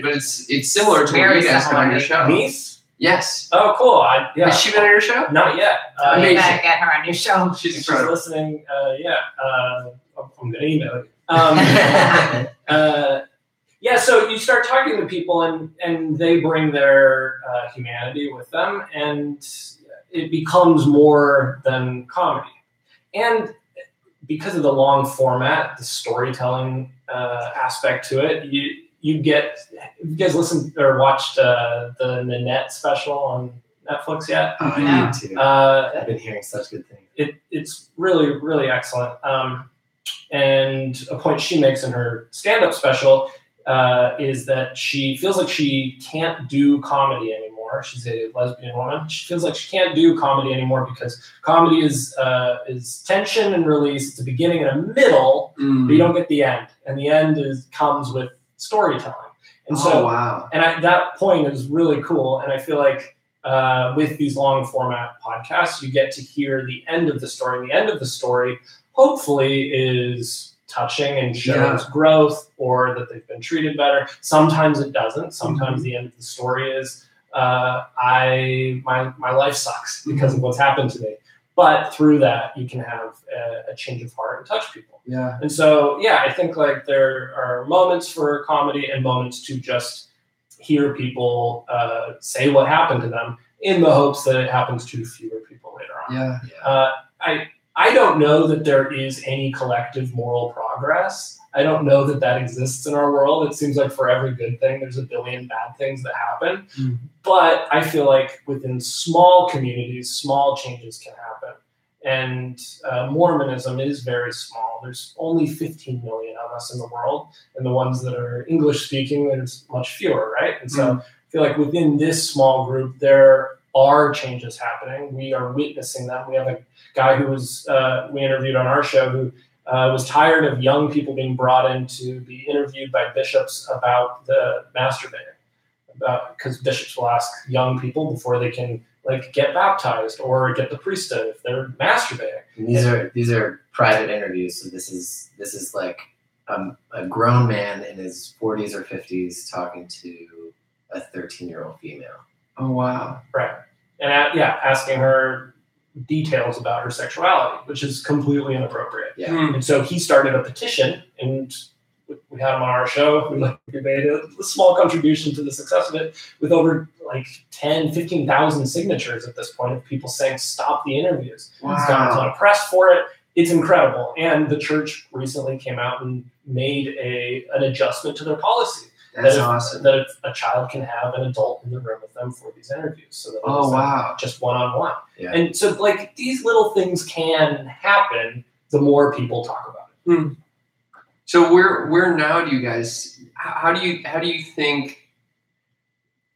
but it's similar to what you guys have on your show. Niece? Yes. Oh, cool. Has she been on your show? Not yet. You gotta get her on your show. She's She's incredible. listening. I'm gonna email you. So you start talking to people, and they bring their humanity with them, and it becomes more than comedy. And because of the long format, the storytelling aspect to it, you get. Have you guys listened or watched the Nanette special on Netflix yet? I need to. I've been hearing such good things. It's really, really excellent. And a point she makes in her stand-up special is that she feels like she can't do comedy anymore. She's a lesbian woman. She feels like she can't do comedy anymore because comedy is tension and release. It's a beginning and a middle, but you don't get the end. And the end comes with storytelling. And so, wow. And that point is really cool. And I feel like with these long format podcasts, you get to hear the end of the story. And the end of the story, hopefully, is touching and shows growth, or that they've been treated better. Sometimes it doesn't. Sometimes the end of the story is my life sucks because of what's happened to me. But through that, you can have a change of heart and touch people. Yeah. And so, I think like there are moments for comedy and moments to just hear people say what happened to them in the hopes that it happens to fewer people later on. Yeah. I don't know that there is any collective moral progress. I don't know that exists in our world. It seems like for every good thing, there's a billion bad things that happen. Mm-hmm. But I feel like within small communities, small changes can happen. And Mormonism is very small. There's only 15 million of us in the world, and the ones that are English speaking, there's much fewer, right? And so I feel like within this small group, there are changes happening. We are witnessing them. We have a guy who was we interviewed on our show who was tired of young people being brought in to be interviewed by bishops about the masturbating, because bishops will ask young people before they can get baptized or get the priesthood if they're masturbating. And these are private interviews, so this is like a grown man in his 40s or 50s talking to a 13-year-old female. Oh wow! Right, and asking her details about her sexuality, which is completely inappropriate. Yeah. And so he started a petition, and we had him on our show. We made a small contribution to the success of it, with over 15,000 signatures at this point of people saying, stop the interviews. Wow. He's got a ton of press for it. It's incredible. And the church recently came out and made an adjustment to their policy. That's awesome. That if a child can have an adult in the room with them for these interviews. So that Oh, wow. just one-on-one. Yeah. And so these little things can happen the more people talk about it. So where now do you guys, how do you think,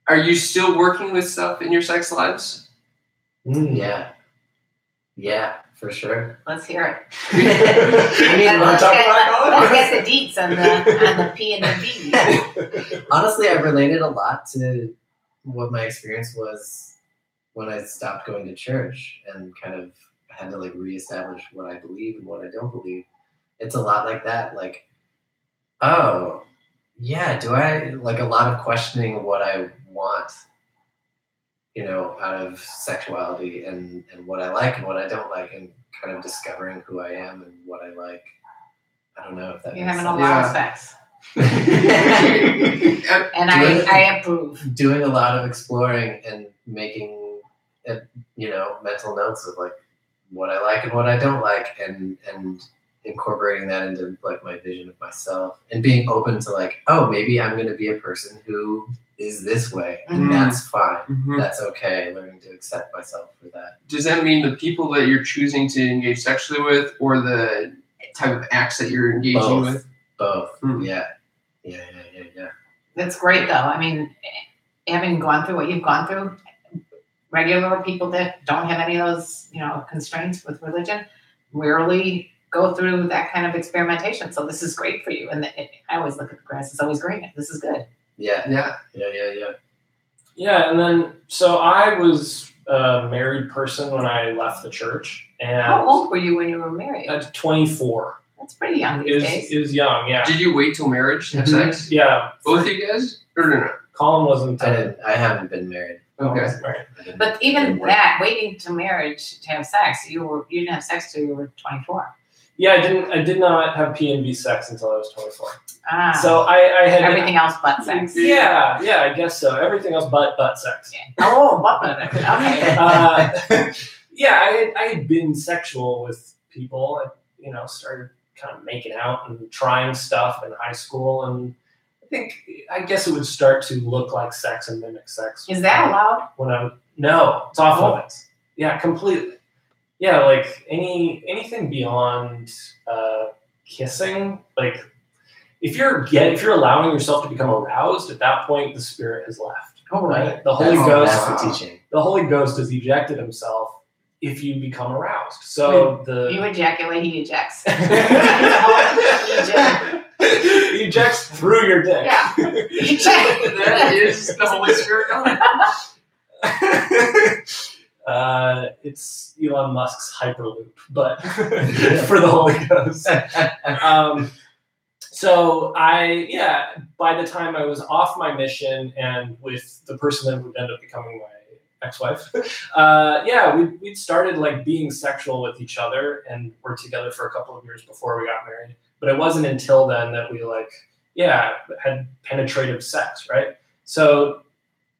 are you still working with stuff in your sex lives? Yeah, for sure. Let's hear it. Wanna talk about Let's it? get the deets on the P and the D. Honestly, I've related a lot to what my experience was when I stopped going to church and kind of had to reestablish what I believe and what I don't believe. It's a lot like that. Oh, yeah, do I, a lot of questioning what I want, out of sexuality and what I like and what I don't like, and kind of discovering who I am and what I like. I don't know if that You're makes having a sense. lot of sex. And I approve. Doing a lot of exploring and making, mental notes of what I like and what I don't like, and incorporating that into my vision of myself, and being open to oh, maybe I'm going to be a person who is this way, and that's fine. That's okay. Learning to accept myself for that. Does that mean the people that you're choosing to engage sexually with, or the type of acts that you're engaging with? Both. Yeah. That's great, though. I mean, having gone through what you've gone through, regular people that don't have any of those, constraints with religion rarely go through that kind of experimentation. So this is great for you. And I always look at the grass; it's always greener. This is good. Yeah. Yeah, and then so I was a married person when I left the church. And How old were you when you were married? At 24. That's pretty young these days. Is young, yeah. Did you wait till marriage to have sex? Yeah. Both of you guys? Or no? Colin wasn't. I haven't been married. Okay. But even that, waiting to marriage to have sex, you didn't have sex till you were 24. Yeah, I did not have P&V sex until I was 24. Ah. So I had everything else but sex. Yeah, I guess so. Everything else but sex. Yeah. Oh, but okay. Yeah, I had been sexual with people. I started kind of making out and trying stuff in high school, and I guess it would start to look like sex and mimic sex. Is that allowed? No, it's off limits. Yeah, completely. Yeah, anything beyond kissing, if you're allowing yourself to become aroused, at that point the spirit has left. Oh, right. The Holy Ghost. That's the teaching. The Holy Ghost has ejected himself if you become aroused. So you ejaculate, he ejects. He ejects through your dick. Yeah. That is the Holy Spirit going. It's Elon Musk's Hyperloop, but for the Holy Ghost. So by the time I was off my mission and with the person that would end up becoming my ex-wife, we'd started being sexual with each other, and were together for a couple of years before we got married. But it wasn't until then that we had penetrative sex, right? So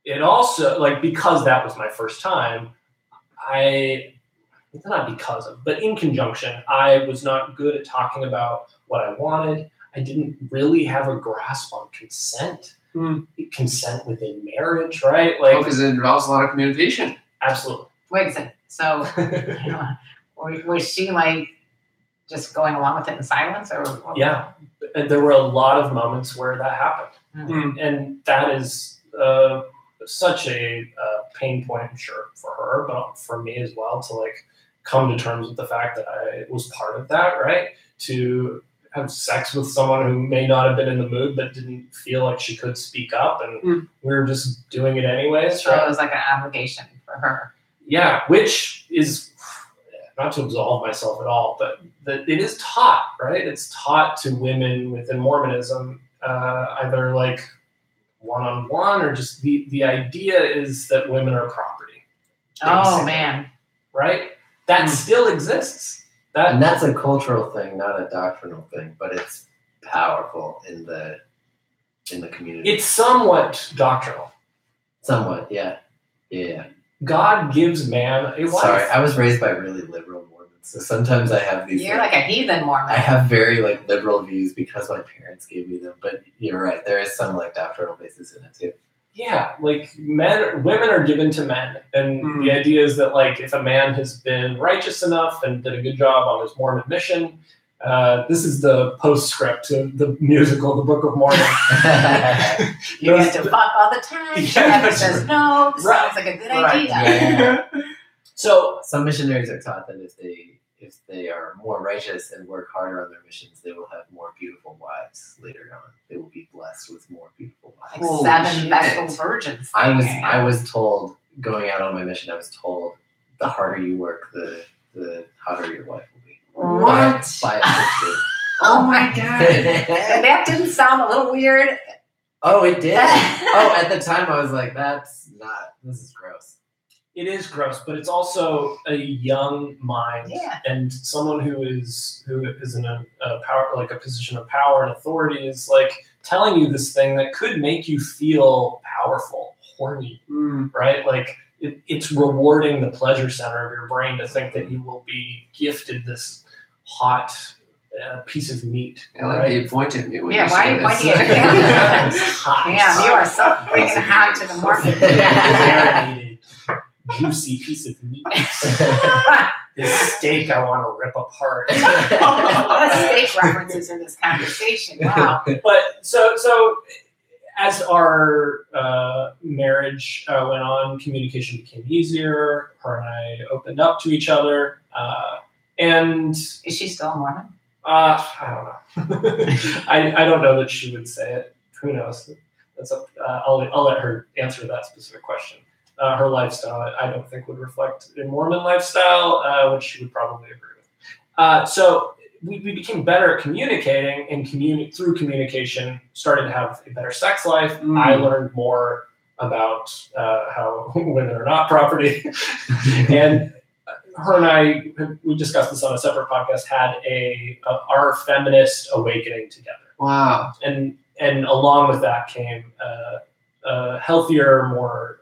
it also because that was my first time, but in conjunction, I was not good at talking about what I wanted. I didn't really have a grasp on consent. Consent within marriage, right? Because it involves a lot of communication. Absolutely. Wait a second. So, Or was she like just going along with it in silence, or? Yeah, and there were a lot of moments where that happened, and that is such a pain point, I'm sure, for her, but for me as well, to like come to terms with the fact that I was part of that, right? To have sex with someone who may not have been in the mood, but didn't feel like she could speak up, and we were just doing it anyways. So it was like an obligation for her. Yeah, which is, not to absolve myself at all, but that it is taught, right? It's taught to women within Mormonism, either like one-on-one, or just the idea is that women are property. Oh man. Right? That still exists. And that's a cultural thing, not a doctrinal thing, but it's powerful in the community. It's somewhat doctrinal. Somewhat, yeah. Yeah. God gives man a wife. Sorry, I was raised by really liberal Mormons, so sometimes I have these. You're like a heathen Mormon. I have very like liberal views because my parents gave me them, but you're right. There is some like doctrinal basis in it too. Yeah, like women are given to men, and the idea is that like if a man has been righteous enough and did a good job on his Mormon mission, this is the postscript to the musical, The Book of Mormon. You get to fuck all the time. Evan says no. This sounds like a good idea. Yeah. So some missionaries are taught that if they are more righteous and work harder on their missions, they will have more beautiful wives later on. They will be blessed with more beautiful wives. Like 7 Vestal virgins. I was told, going out on my mission, I was told the harder you work, the hotter your wife will be. What? By a picture. Oh my god. That didn't sound a little weird. Oh, it did. At the time I was like, this is gross. it is gross, but it's also a young mind and someone who is in a power, like a position of power and authority, is like telling you this thing that could make you feel powerful, horny, right? Like it's rewarding the pleasure center of your brain to think that you will be gifted this hot piece of meat. I like you pointed at me when you why said do you this. Damn, you are so freaking hot to the Mormon. Marinated, juicy piece of meat. This steak I want to rip apart. A lot of steak references in this conversation. Wow. But so as our marriage went on, communication became easier. Her and I opened up to each other. And is she still a Mormon? I don't know. I don't know that she would say it. Who knows? That's up. I'll let her answer that specific question. Her lifestyle, I don't think, would reflect a Mormon lifestyle, which she would probably agree with. So we became better at communicating, and through communication, started to have a better sex life. I learned more about how women are not property, and her and I, we discussed this on a separate podcast, had our feminist awakening together. Wow. And along with that came a healthier, more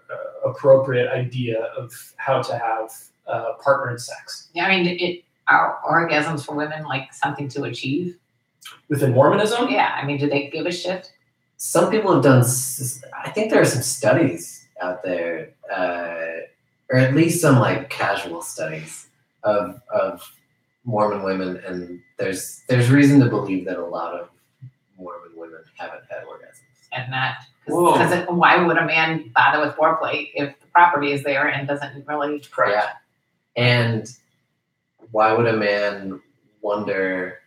appropriate idea of how to have partnered sex. Yeah, I mean, are orgasms for women like something to achieve? Within Mormonism? Yeah, I mean, do they give a shit? Some people have done, I think there are some studies out there, or at least some like casual studies of Mormon women, and there's reason to believe that a lot of Mormon women haven't had orgasms. And not, because why would a man bother with foreplay if the property is there and doesn't really? Correct. Yeah, and why would a man wonder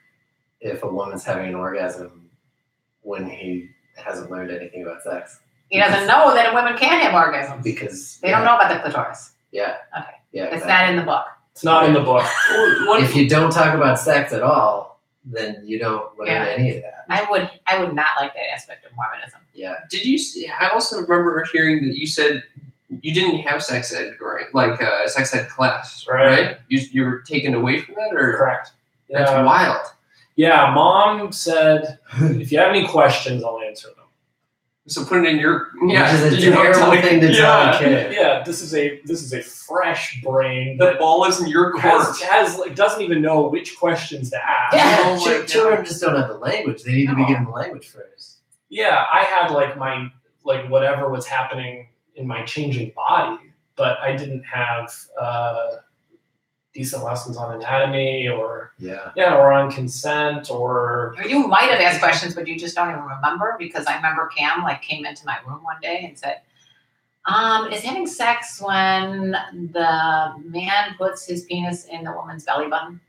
if a woman's having an orgasm when he hasn't learned anything about sex? He doesn't know that women can have orgasms. Because they don't know about the clitoris. Yeah. Okay. Yeah. It's not in the book. It's not in the book. If you don't talk about sex at all, then you don't learn any of that. I would not like that aspect of Mormonism. Yeah. Did you? I also remember hearing that you said you didn't have sex ed, right? Like sex ed class, right? You were taken away from that, or correct? That's wild. Yeah, Mom said, if you have any questions, I'll answer them. So put it in your Which is a terrible thing to tell a kid. Yeah, this is a fresh brain. The ball is in your court. Doesn't even know which questions to ask. Yeah, children just don't have the language. They need to be given the language first. Yeah, I had my whatever was happening in my changing body, but I didn't have decent lessons on anatomy or Yeah. or on consent or you might have asked questions, but you just don't even remember, because I remember Cam came into my room one day and said, is having sex when the man puts his penis in the woman's belly button?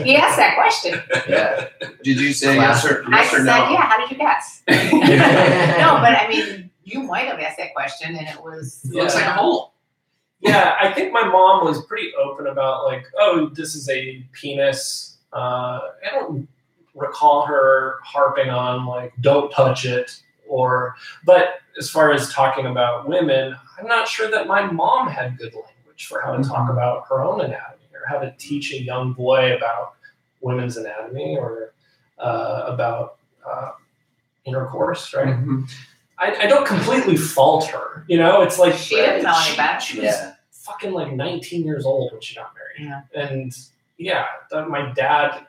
He asked that question. Yeah. Did you say I yes or said, no? yeah, how did you guess? No, but I mean, you might have asked that question and it was... Looks like a hole. Yeah, I think my mom was pretty open about like, oh, this is a penis. I don't recall her harping on like, don't touch it, but as far as talking about women, I'm not sure that my mom had good language for how to talk about her own anatomy or how to teach a young boy about women's anatomy or about intercourse, right? Mm-hmm. I don't completely fault her, it's like she didn't know any better. She was fucking like 19 years old when she got married. Yeah. And my dad,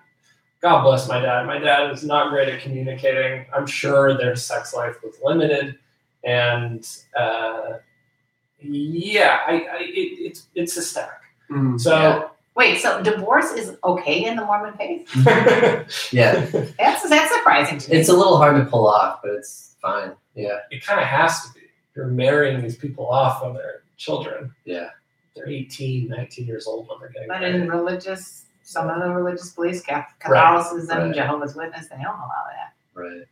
God bless my dad. My dad is not great at communicating. I'm sure their sex life was limited, and it's a stack. Mm, so wait, so divorce is okay in the Mormon faith? Yeah. That's surprising to me. It's a little hard to pull off, but it's fine. Yeah. It kind of has to be. You're marrying these people off when they're children. Yeah. They're 18, 19 years old when they're getting But married. in some of the religious beliefs, Catholicism, Right. Jehovah's Witness, they don't allow that. Right.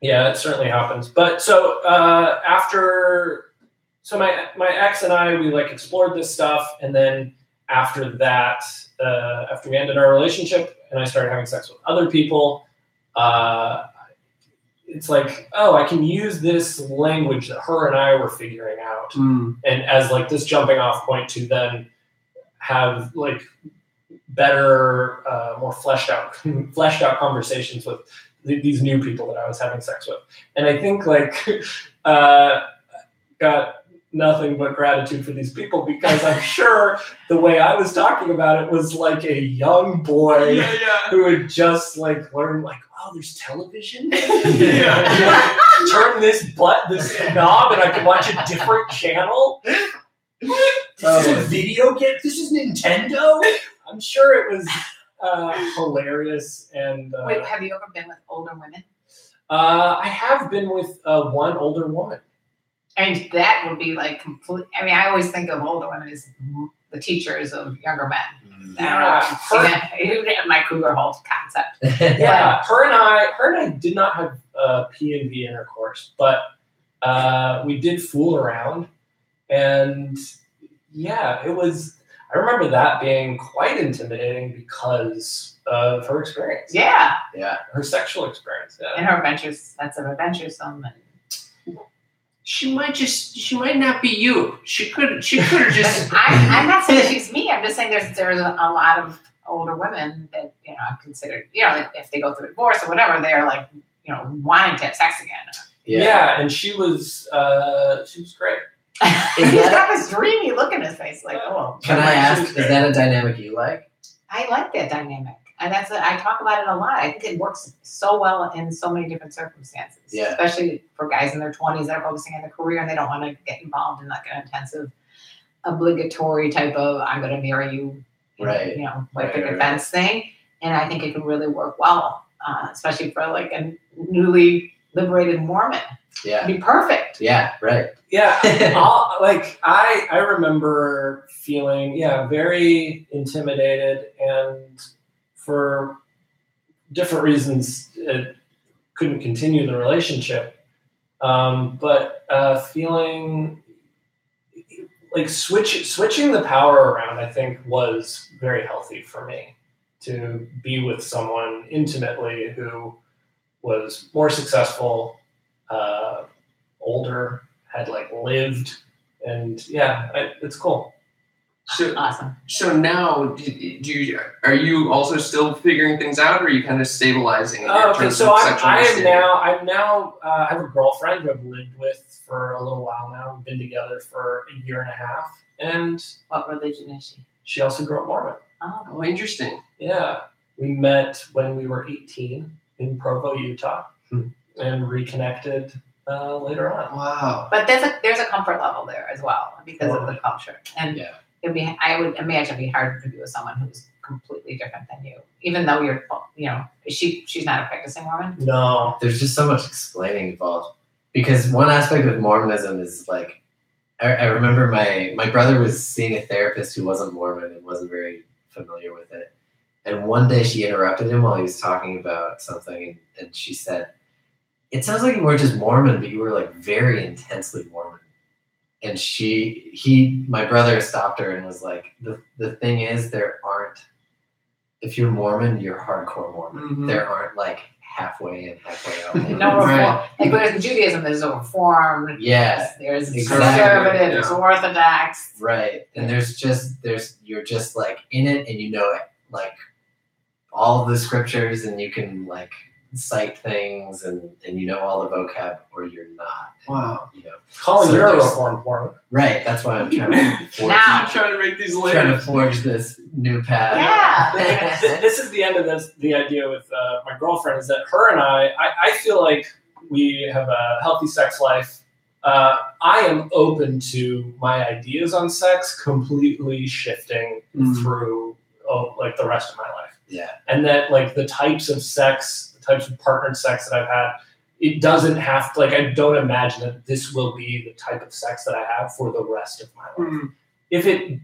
Yeah, it certainly happens. But so my ex and I, we like explored this stuff, and then after that, after we ended our relationship and I started having sex with other people, it's like, oh, I can use this language that her and I were figuring out, and as like this jumping off point to then have like better, more fleshed out conversations with these new people that I was having sex with. And I think like got nothing but gratitude for these people, because I'm sure the way I was talking about it was like a young boy who had just like learned like, oh, there's television. Turn this knob and I can watch a different channel. This is a video game. This is Nintendo. I'm sure it was hilarious. And Wait, have you ever been with older women? I have been with one older woman. And that would be like complete. I mean, I always think of older women as the teachers of younger men. My Cougar whole concept. Yeah, her and I did not have P&V intercourse, but we did fool around, and yeah, it was. I remember that being quite intimidating because of her experience. Yeah, her sexual experience. Yeah. And her adventures. That's an adventuresome. She might not be you. She could have just. I'm not saying she's me. I'm just saying there's a lot of older women that I've considered. If they go through a divorce or whatever, they're like wanting to have sex again. Yeah, and she was great. He's got this dreamy look in his face, like, oh. Can I ask? Is that a dynamic you like? I like that dynamic. And I talk about it a lot. I think it works so well in so many different circumstances. Yeah. Especially for guys in their 20s that are focusing on their career and they don't want to get involved in like an intensive, obligatory type of "I'm going to marry you," right? White picket fence thing. And I think it can really work well, especially for like a newly liberated Mormon. Yeah. It'd be perfect. Yeah. Right. Yeah. I remember feeling very intimidated, and for different reasons, it couldn't continue the relationship. But feeling like switching the power around, I think, was very healthy for me to be with someone intimately who was more successful, older, had like lived, and it's cool. So awesome. So now, are you also still figuring things out, or are you kind of stabilizing? Okay, so I have a girlfriend who I've lived with for a little while now. We've been together for a year and a half. And what religion is she? She also grew up Mormon. Oh, interesting. Yeah, we met when we were 18 in Provo, Utah, and reconnected later on. Wow. But there's a comfort level there as well because of the culture. And I would imagine it'd be hard to be with someone who's completely different than you, even though you're, she's not a practicing Mormon. No. There's just so much explaining involved. Because one aspect of Mormonism is like, I remember my brother was seeing a therapist who wasn't Mormon and wasn't very familiar with it. And one day she interrupted him while he was talking about something, and she said, "It sounds like you weren't just Mormon, but you were like very intensely Mormon." And my brother stopped her and was like, the thing is, if you're Mormon, you're hardcore Mormon. Mm-hmm. There aren't like halfway in, halfway out. No reform. Like whereas in Judaism, there's a reform. Yeah. There's Exactly. conservative, there's Orthodox. Right. And you're just like in it, and you know it, like all of the scriptures, and you can like cite things, and you know all the vocab, or you're not. Wow. Colin, So you're a there's- reformed Mormon. Right. That's why I'm trying to forge, Now. Trying to make these trying to layers. forge this new path. Yeah. This is the end of the idea with my girlfriend is that her and I feel like we have a healthy sex life. I am open to my ideas on sex completely shifting through like the rest of my life. Yeah. And that like the types of partnered sex that I've had, it doesn't have to, like, I don't imagine that this will be the type of sex that I have for the rest of my life. Mm-hmm. If it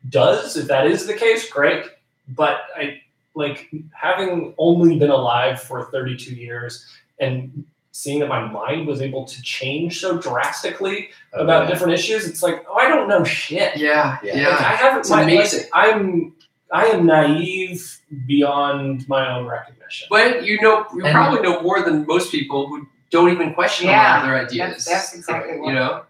does, if that is the case, great. But I like having only been alive for 32 years and seeing that my mind was able to change so drastically about different issues. It's like, I don't know shit. Yeah. Like, I haven't. It's amazing. I am naive beyond my own recognition. But you probably know more than most people who don't even question a lot of their ideas. That's exactly what.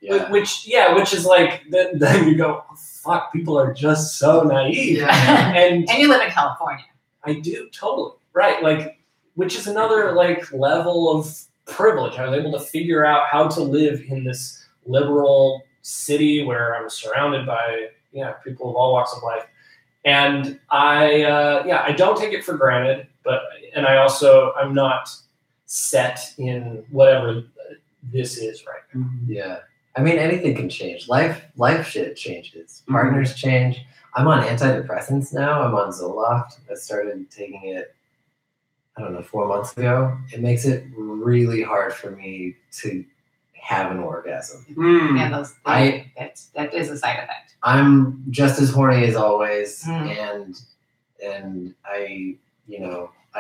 Yeah. Which is like, then you go, oh, fuck, people are just so naive. Yeah. And And you live in California. I do, totally. Right. Like, which is another like level of privilege. I was able to figure out how to live in this liberal city where I'm surrounded by people of all walks of life. And I don't take it for granted, and I'm not set in whatever this is right now. Yeah. I mean, anything can change. Life shit changes. Partners change. I'm on antidepressants now. I'm on Zoloft. I started taking it, 4 months ago. It makes it really hard for me to have an orgasm. And that is a side effect. I'm just as horny as always, Mm. and I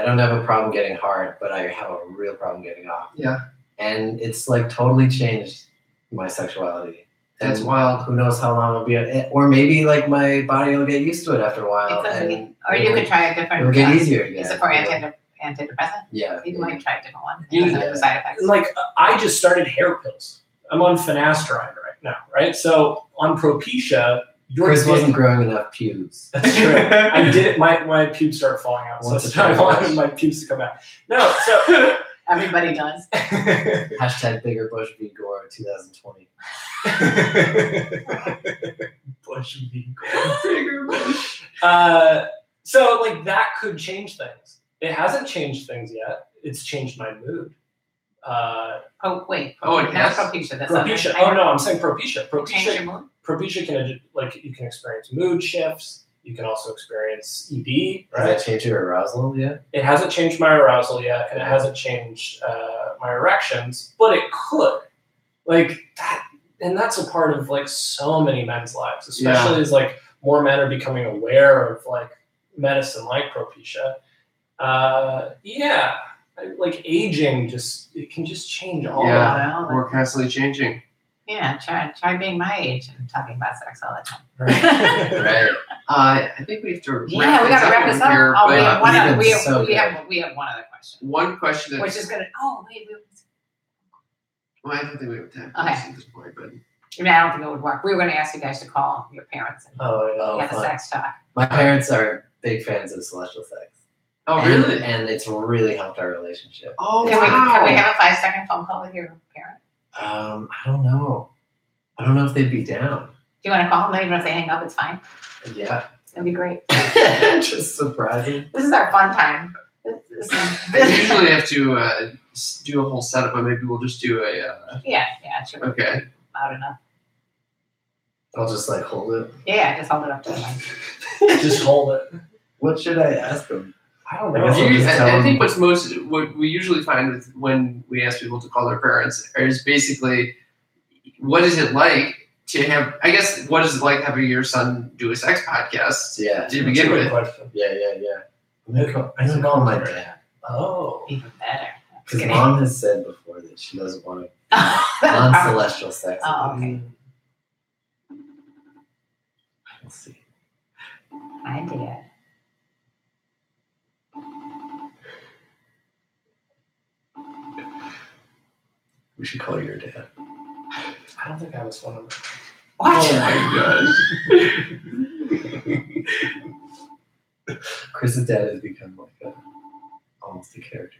don't have a problem getting hard, but I have a real problem getting off. Yeah. And it's like totally changed my sexuality. That's And wild. Who knows how long I'll be at it, or maybe like my body will get used to it after a while. It could be. And Or you could try a different. it'll get easier again. Is it for antidepressant? Yeah. You might try a different one. It Yeah. doesn't have the side effects. Like, I just started hair pills. I'm on finasteride right now, right? So on Propecia, Chris wasn't growing enough pubes. That's true. I did it. My pubes started falling out, so Once it's or time twice. for my pubes to come back. No, so Everybody does. Hashtag Bigger Bush v. Gore 2020. Bush v. Gore. So like that could change things. It hasn't changed things yet. It's changed my mood. Oh wait. Oh, it That's has? Propecia. That's Propecia. something. Oh no, I'm saying Propecia. Change your mood. Propecia can, like, you can experience mood shifts. You can also experience ED, Has right? that changed your arousal yet? It hasn't changed my arousal yet, and it hasn't changed my erections, but it could. Like that, and that's a part of like so many men's lives, especially as like more men are becoming aware of like medicine like Propecia. Like aging it can just change all Yeah. that. Well, We're constantly changing. yeah. Try being my age and talking about sex all the time. Right. I think we have to Yeah, we got to wrap this up. here, Oh, but we have one. we've been We so have one other question, one question which that's, is gonna. Oh wait. well, I don't think we have time for Okay. this at this point, but I don't think it would work. We were going to ask you guys to call your parents and Oh, have a fun. sex talk. My parents are big fans of celestial sex. oh And- really? And it's really helped our relationship. Oh Can wow. we have a 5-second phone call with your parent? I don't know. I don't know if they'd be down. Do you want to call them? Even if they hang up, it's fine. Yeah. It'll be great. Just surprising. This is our fun time. I usually have to do a whole setup, but maybe we'll just do a. Yeah, sure. Okay. Loud enough. I'll just like hold it. Yeah, just hold it up to the mic. Just hold it. What should I ask them? I don't I know. guess I'll just tell I them. think what we usually find with when we ask people to call their parents is basically, what is it like to have? I guess what is it like having your son do a sex podcast Yeah. to begin That's a good with? question. Yeah. I'm gonna call my dad. Oh. Even better. Because Kidding. Mom has said before that she doesn't want non-celestial sex. Oh, okay. Let's see. I did. We should call your dad. I don't think I was one of them. What? Oh my gosh. Chris's dad has become like almost a character.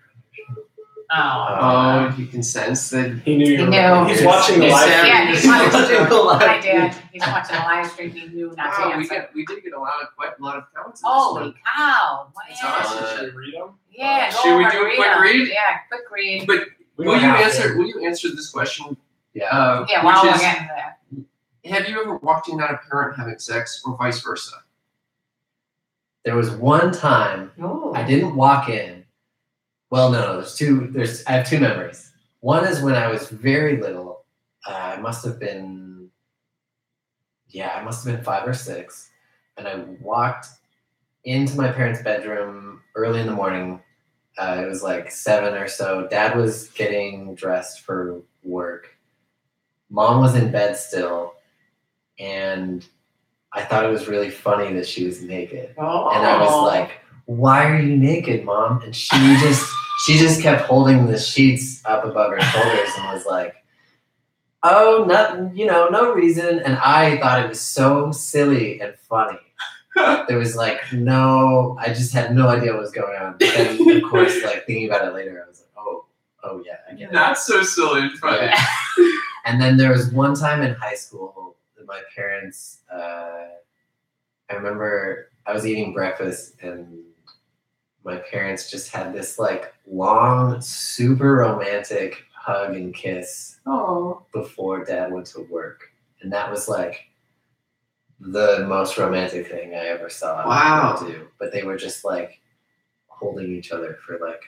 Oh. Oh, you can sense that. He knew you He were. knew. He's watching the He's live. savvy. Yeah, he's watching the live my dad. He's watching the live stream. He knew not to Wow, answer. we did get quite a lot of comments. in this Holy one. cow! That's Wow. awesome. Should we read them? Yeah, go Should we over do and a quick them. read? Yeah, quick read. But We will don't you have answer? to. Will you answer this question? Yeah. Yeah, while which we're is, getting there. have you ever walked in on a parent having sex, or vice versa? There was one time Ooh. I didn't walk in. Well, no, I have two memories. One is when I was very little. I must have been 5 or 6, and I walked into my parents' bedroom early in the morning. It was like 7 or so. Dad was getting dressed for work. Mom was in bed still, and I thought it was really funny that she was naked. Oh. And I was like, "Why are you naked, Mom?" And she just kept holding the sheets up above her shoulders and was like, "Oh, nothing, no reason." And I thought it was so silly and funny. There was like I just had no idea what was going on. But then, of course, like thinking about it later, I was like, oh yeah, I get it. Not so silly and funny. Yeah. And then there was one time in high school that my parents, I remember I was eating breakfast and my parents just had this like long, super romantic hug and kiss before Dad went to work. And that was like the most romantic thing I ever saw Wow. them do. But they were just like holding each other for like,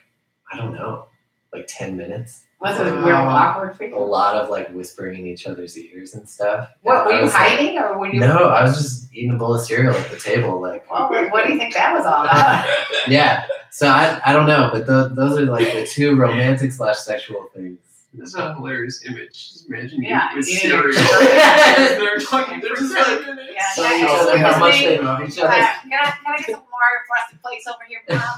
I don't know, like 10 minutes. Was it real awkward for A you? lot of like whispering in each other's ears and stuff. What, And were I you was like, hiding or were you? no, I was just eating a bowl of cereal at the table. Like, Well, what do you think that was all about? yeah. So I don't know, but those are like the two romantic / sexual things. This is a hilarious image. Just imagine Yeah, you with eating your cereal. cereal. They're talking. They're just like. Yeah, Telling yeah, each other yeah. how much they love each Can other. I get some more frosted flakes over here, Mom?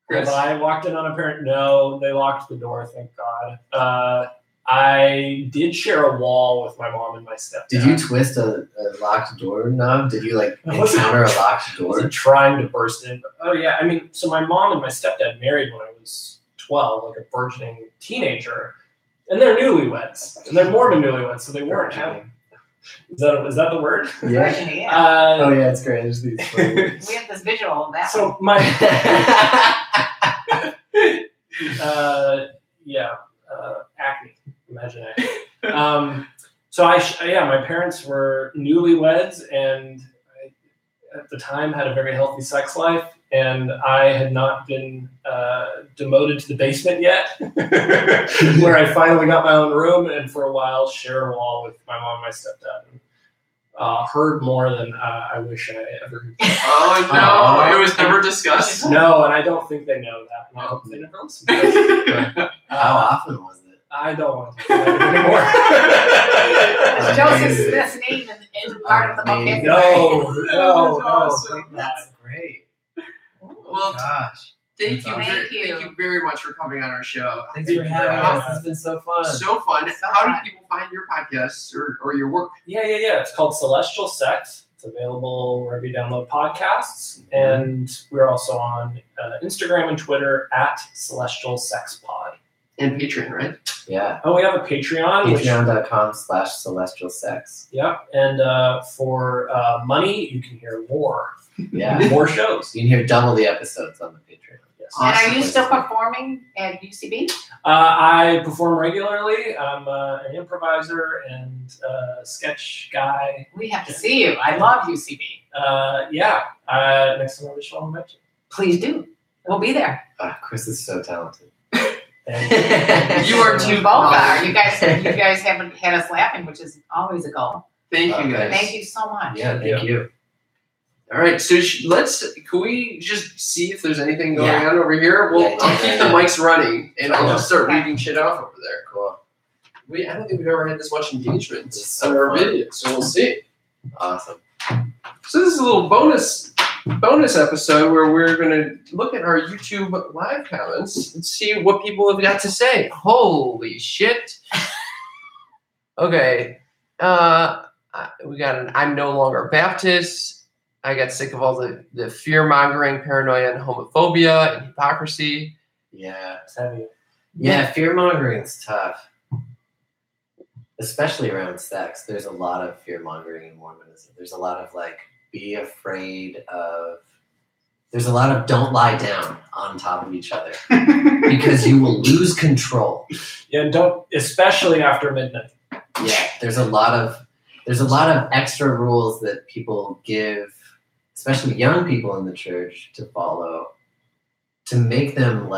Chris. But I walked in on a parent. No, they locked the door. Thank God. I did share a wall with my mom and my stepdad. Did you twist a locked door knob? Did you like I wasn't- encounter a locked I door? wasn't trying to burst in. But, oh yeah, I mean, so my mom and my stepdad married when I was 12, like a burgeoning teenager, and they're newlyweds, and they're Mormon newlyweds, so they weren't having. Is that the word? Yeah. Yeah. Oh yeah, it's great. There's these We have this visual of that. So my acne. Imagine acne. So my parents were newlyweds, and I, at the time, had a very healthy sex life, and I had not been demoted to the basement yet, where I finally got my own room, and for a while shared a wall with my mom and my stepdad. Heard more than I wish I ever did. Oh no! It was never discussed. No, and I don't think they know that, and I hope they never listen to this. How often was it? I don't want to talk about it anymore. Joseph Smith's name is part of the Amazing. vocabulary. No. Awesome. That's great. Well, Gosh. thank you, Thank thank you. you very much for coming on our show. Thanks for having us. This has been so fun. So fun. So How fun. do people find your podcasts or your work? Yeah. It's called Celestial Sex. It's available wherever you download podcasts. And we're also on Instagram and Twitter at Celestial Sex Pod. And Patreon, right? Yeah. Oh, we have a Patreon. Patreon.com/celestial sex. Yep. And for money, you can hear more. Yeah. More shows. You can hear double the episodes on the Patreon. Yeah. And are Awesome you place still to be. performing at UCB? I perform regularly. I'm an improviser and sketch guy. We have to see you. I love UCB. Next time on the show, I'll mention. Please do. We'll be there. Chris is so talented. You are too You both are. You guys haven't had us laughing, which is always a goal. Thank you, Okay. guys. Thank you so much. Yeah, thank you. All right, so can we just see if there's anything going Yeah. on over here? Well, Yeah, I'll keep the mics running, and I'll just start Okay. reading shit off over there. Cool. I don't think we've ever had this much engagement This is so on our fun. videos, so we'll see. Awesome. So this is a little bonus episode where we're going to look at our YouTube live comments and see what people have got to say. Holy shit! Okay, we got an I'm no longer Baptist. I got sick of all the fear-mongering, paranoia, and homophobia and hypocrisy. Yeah. It's heavy. Yeah, fear-mongering is tough. Especially around sex. There's a lot of fear-mongering in Mormonism. There's a lot of be afraid of. There's a lot of don't lie down on top of each other because you will lose control. Yeah, don't, especially after midnight. Yeah, there's a lot of extra rules that people give, especially young people in the church, to follow, to make them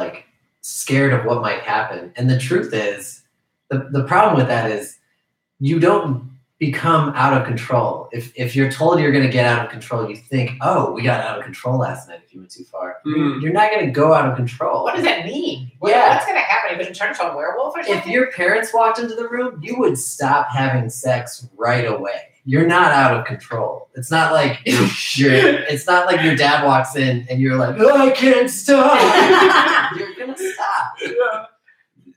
scared of what might happen. And the truth is, the problem with that is you don't become out of control. If you're told you're going to get out of control, you think, oh, we got out of control last night if you went too far. Mm. You're not going to go out of control. What does that mean? Yeah. What's going to happen? Are you going to turn into a werewolf or If something? your parents walked into the room, you would stop having sex right away. You're not out of control. It's not like it's not like your dad walks in and you're like, oh, I can't stop. You're gonna stop. Yeah.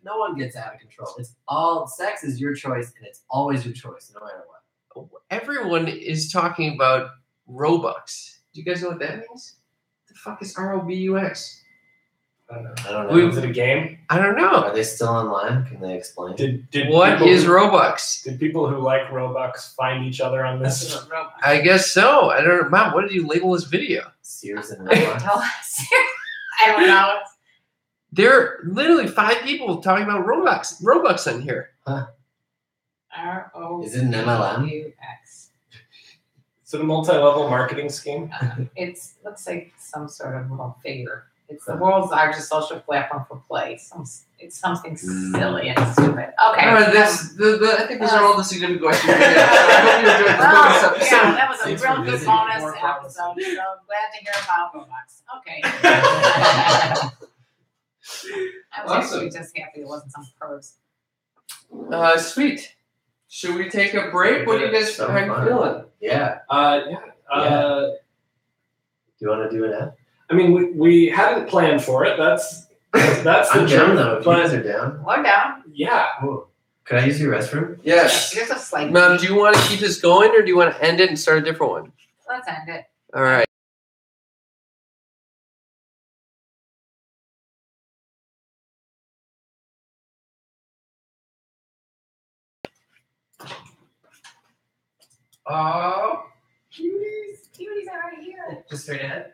No one gets out of control. It's all sex is your choice, and it's always your choice, no matter what. Everyone is talking about Robux. Do you guys know what that means? The fuck is ROBUX? I don't know. I don't know. Is it a game? I don't know. Are they still online? Can they explain? Did What people is who- Robux? Did people who like Robux find each other on That's this? what robot- I guess so. I don't know. Mom, what did you label this video? Sears and Roebuck? Tell us. I don't know. There are literally 5 people talking about Robux on here. ROBUX. Is it an MLM? Is it a multi-level marketing scheme? It looks like some sort of little figure. It's the world's largest social platform for play. It's something silly and stupid. Okay. I think these are all the significant questions. I hope you enjoyed the Well, bonus episode. yeah, that was a Thanks real for good visiting. bonus More problems. episode. So glad to hear about Roblox. Okay. I was actually just happy it wasn't some pros. Sweet. Should we take a break? What do you guys? So How you fun. feeling? Yeah. Yeah. Do you want to do it now? I mean, we hadn't planned for it. That's the I'm down truth. though. If you But guys are down. We're down. yeah, Cool. Could I use your restroom? Yes. There's a slight. Mom, do you want to keep this going, or do you want to end it and start a different one? Let's end it. All right. Cuties are right here. Just straight ahead.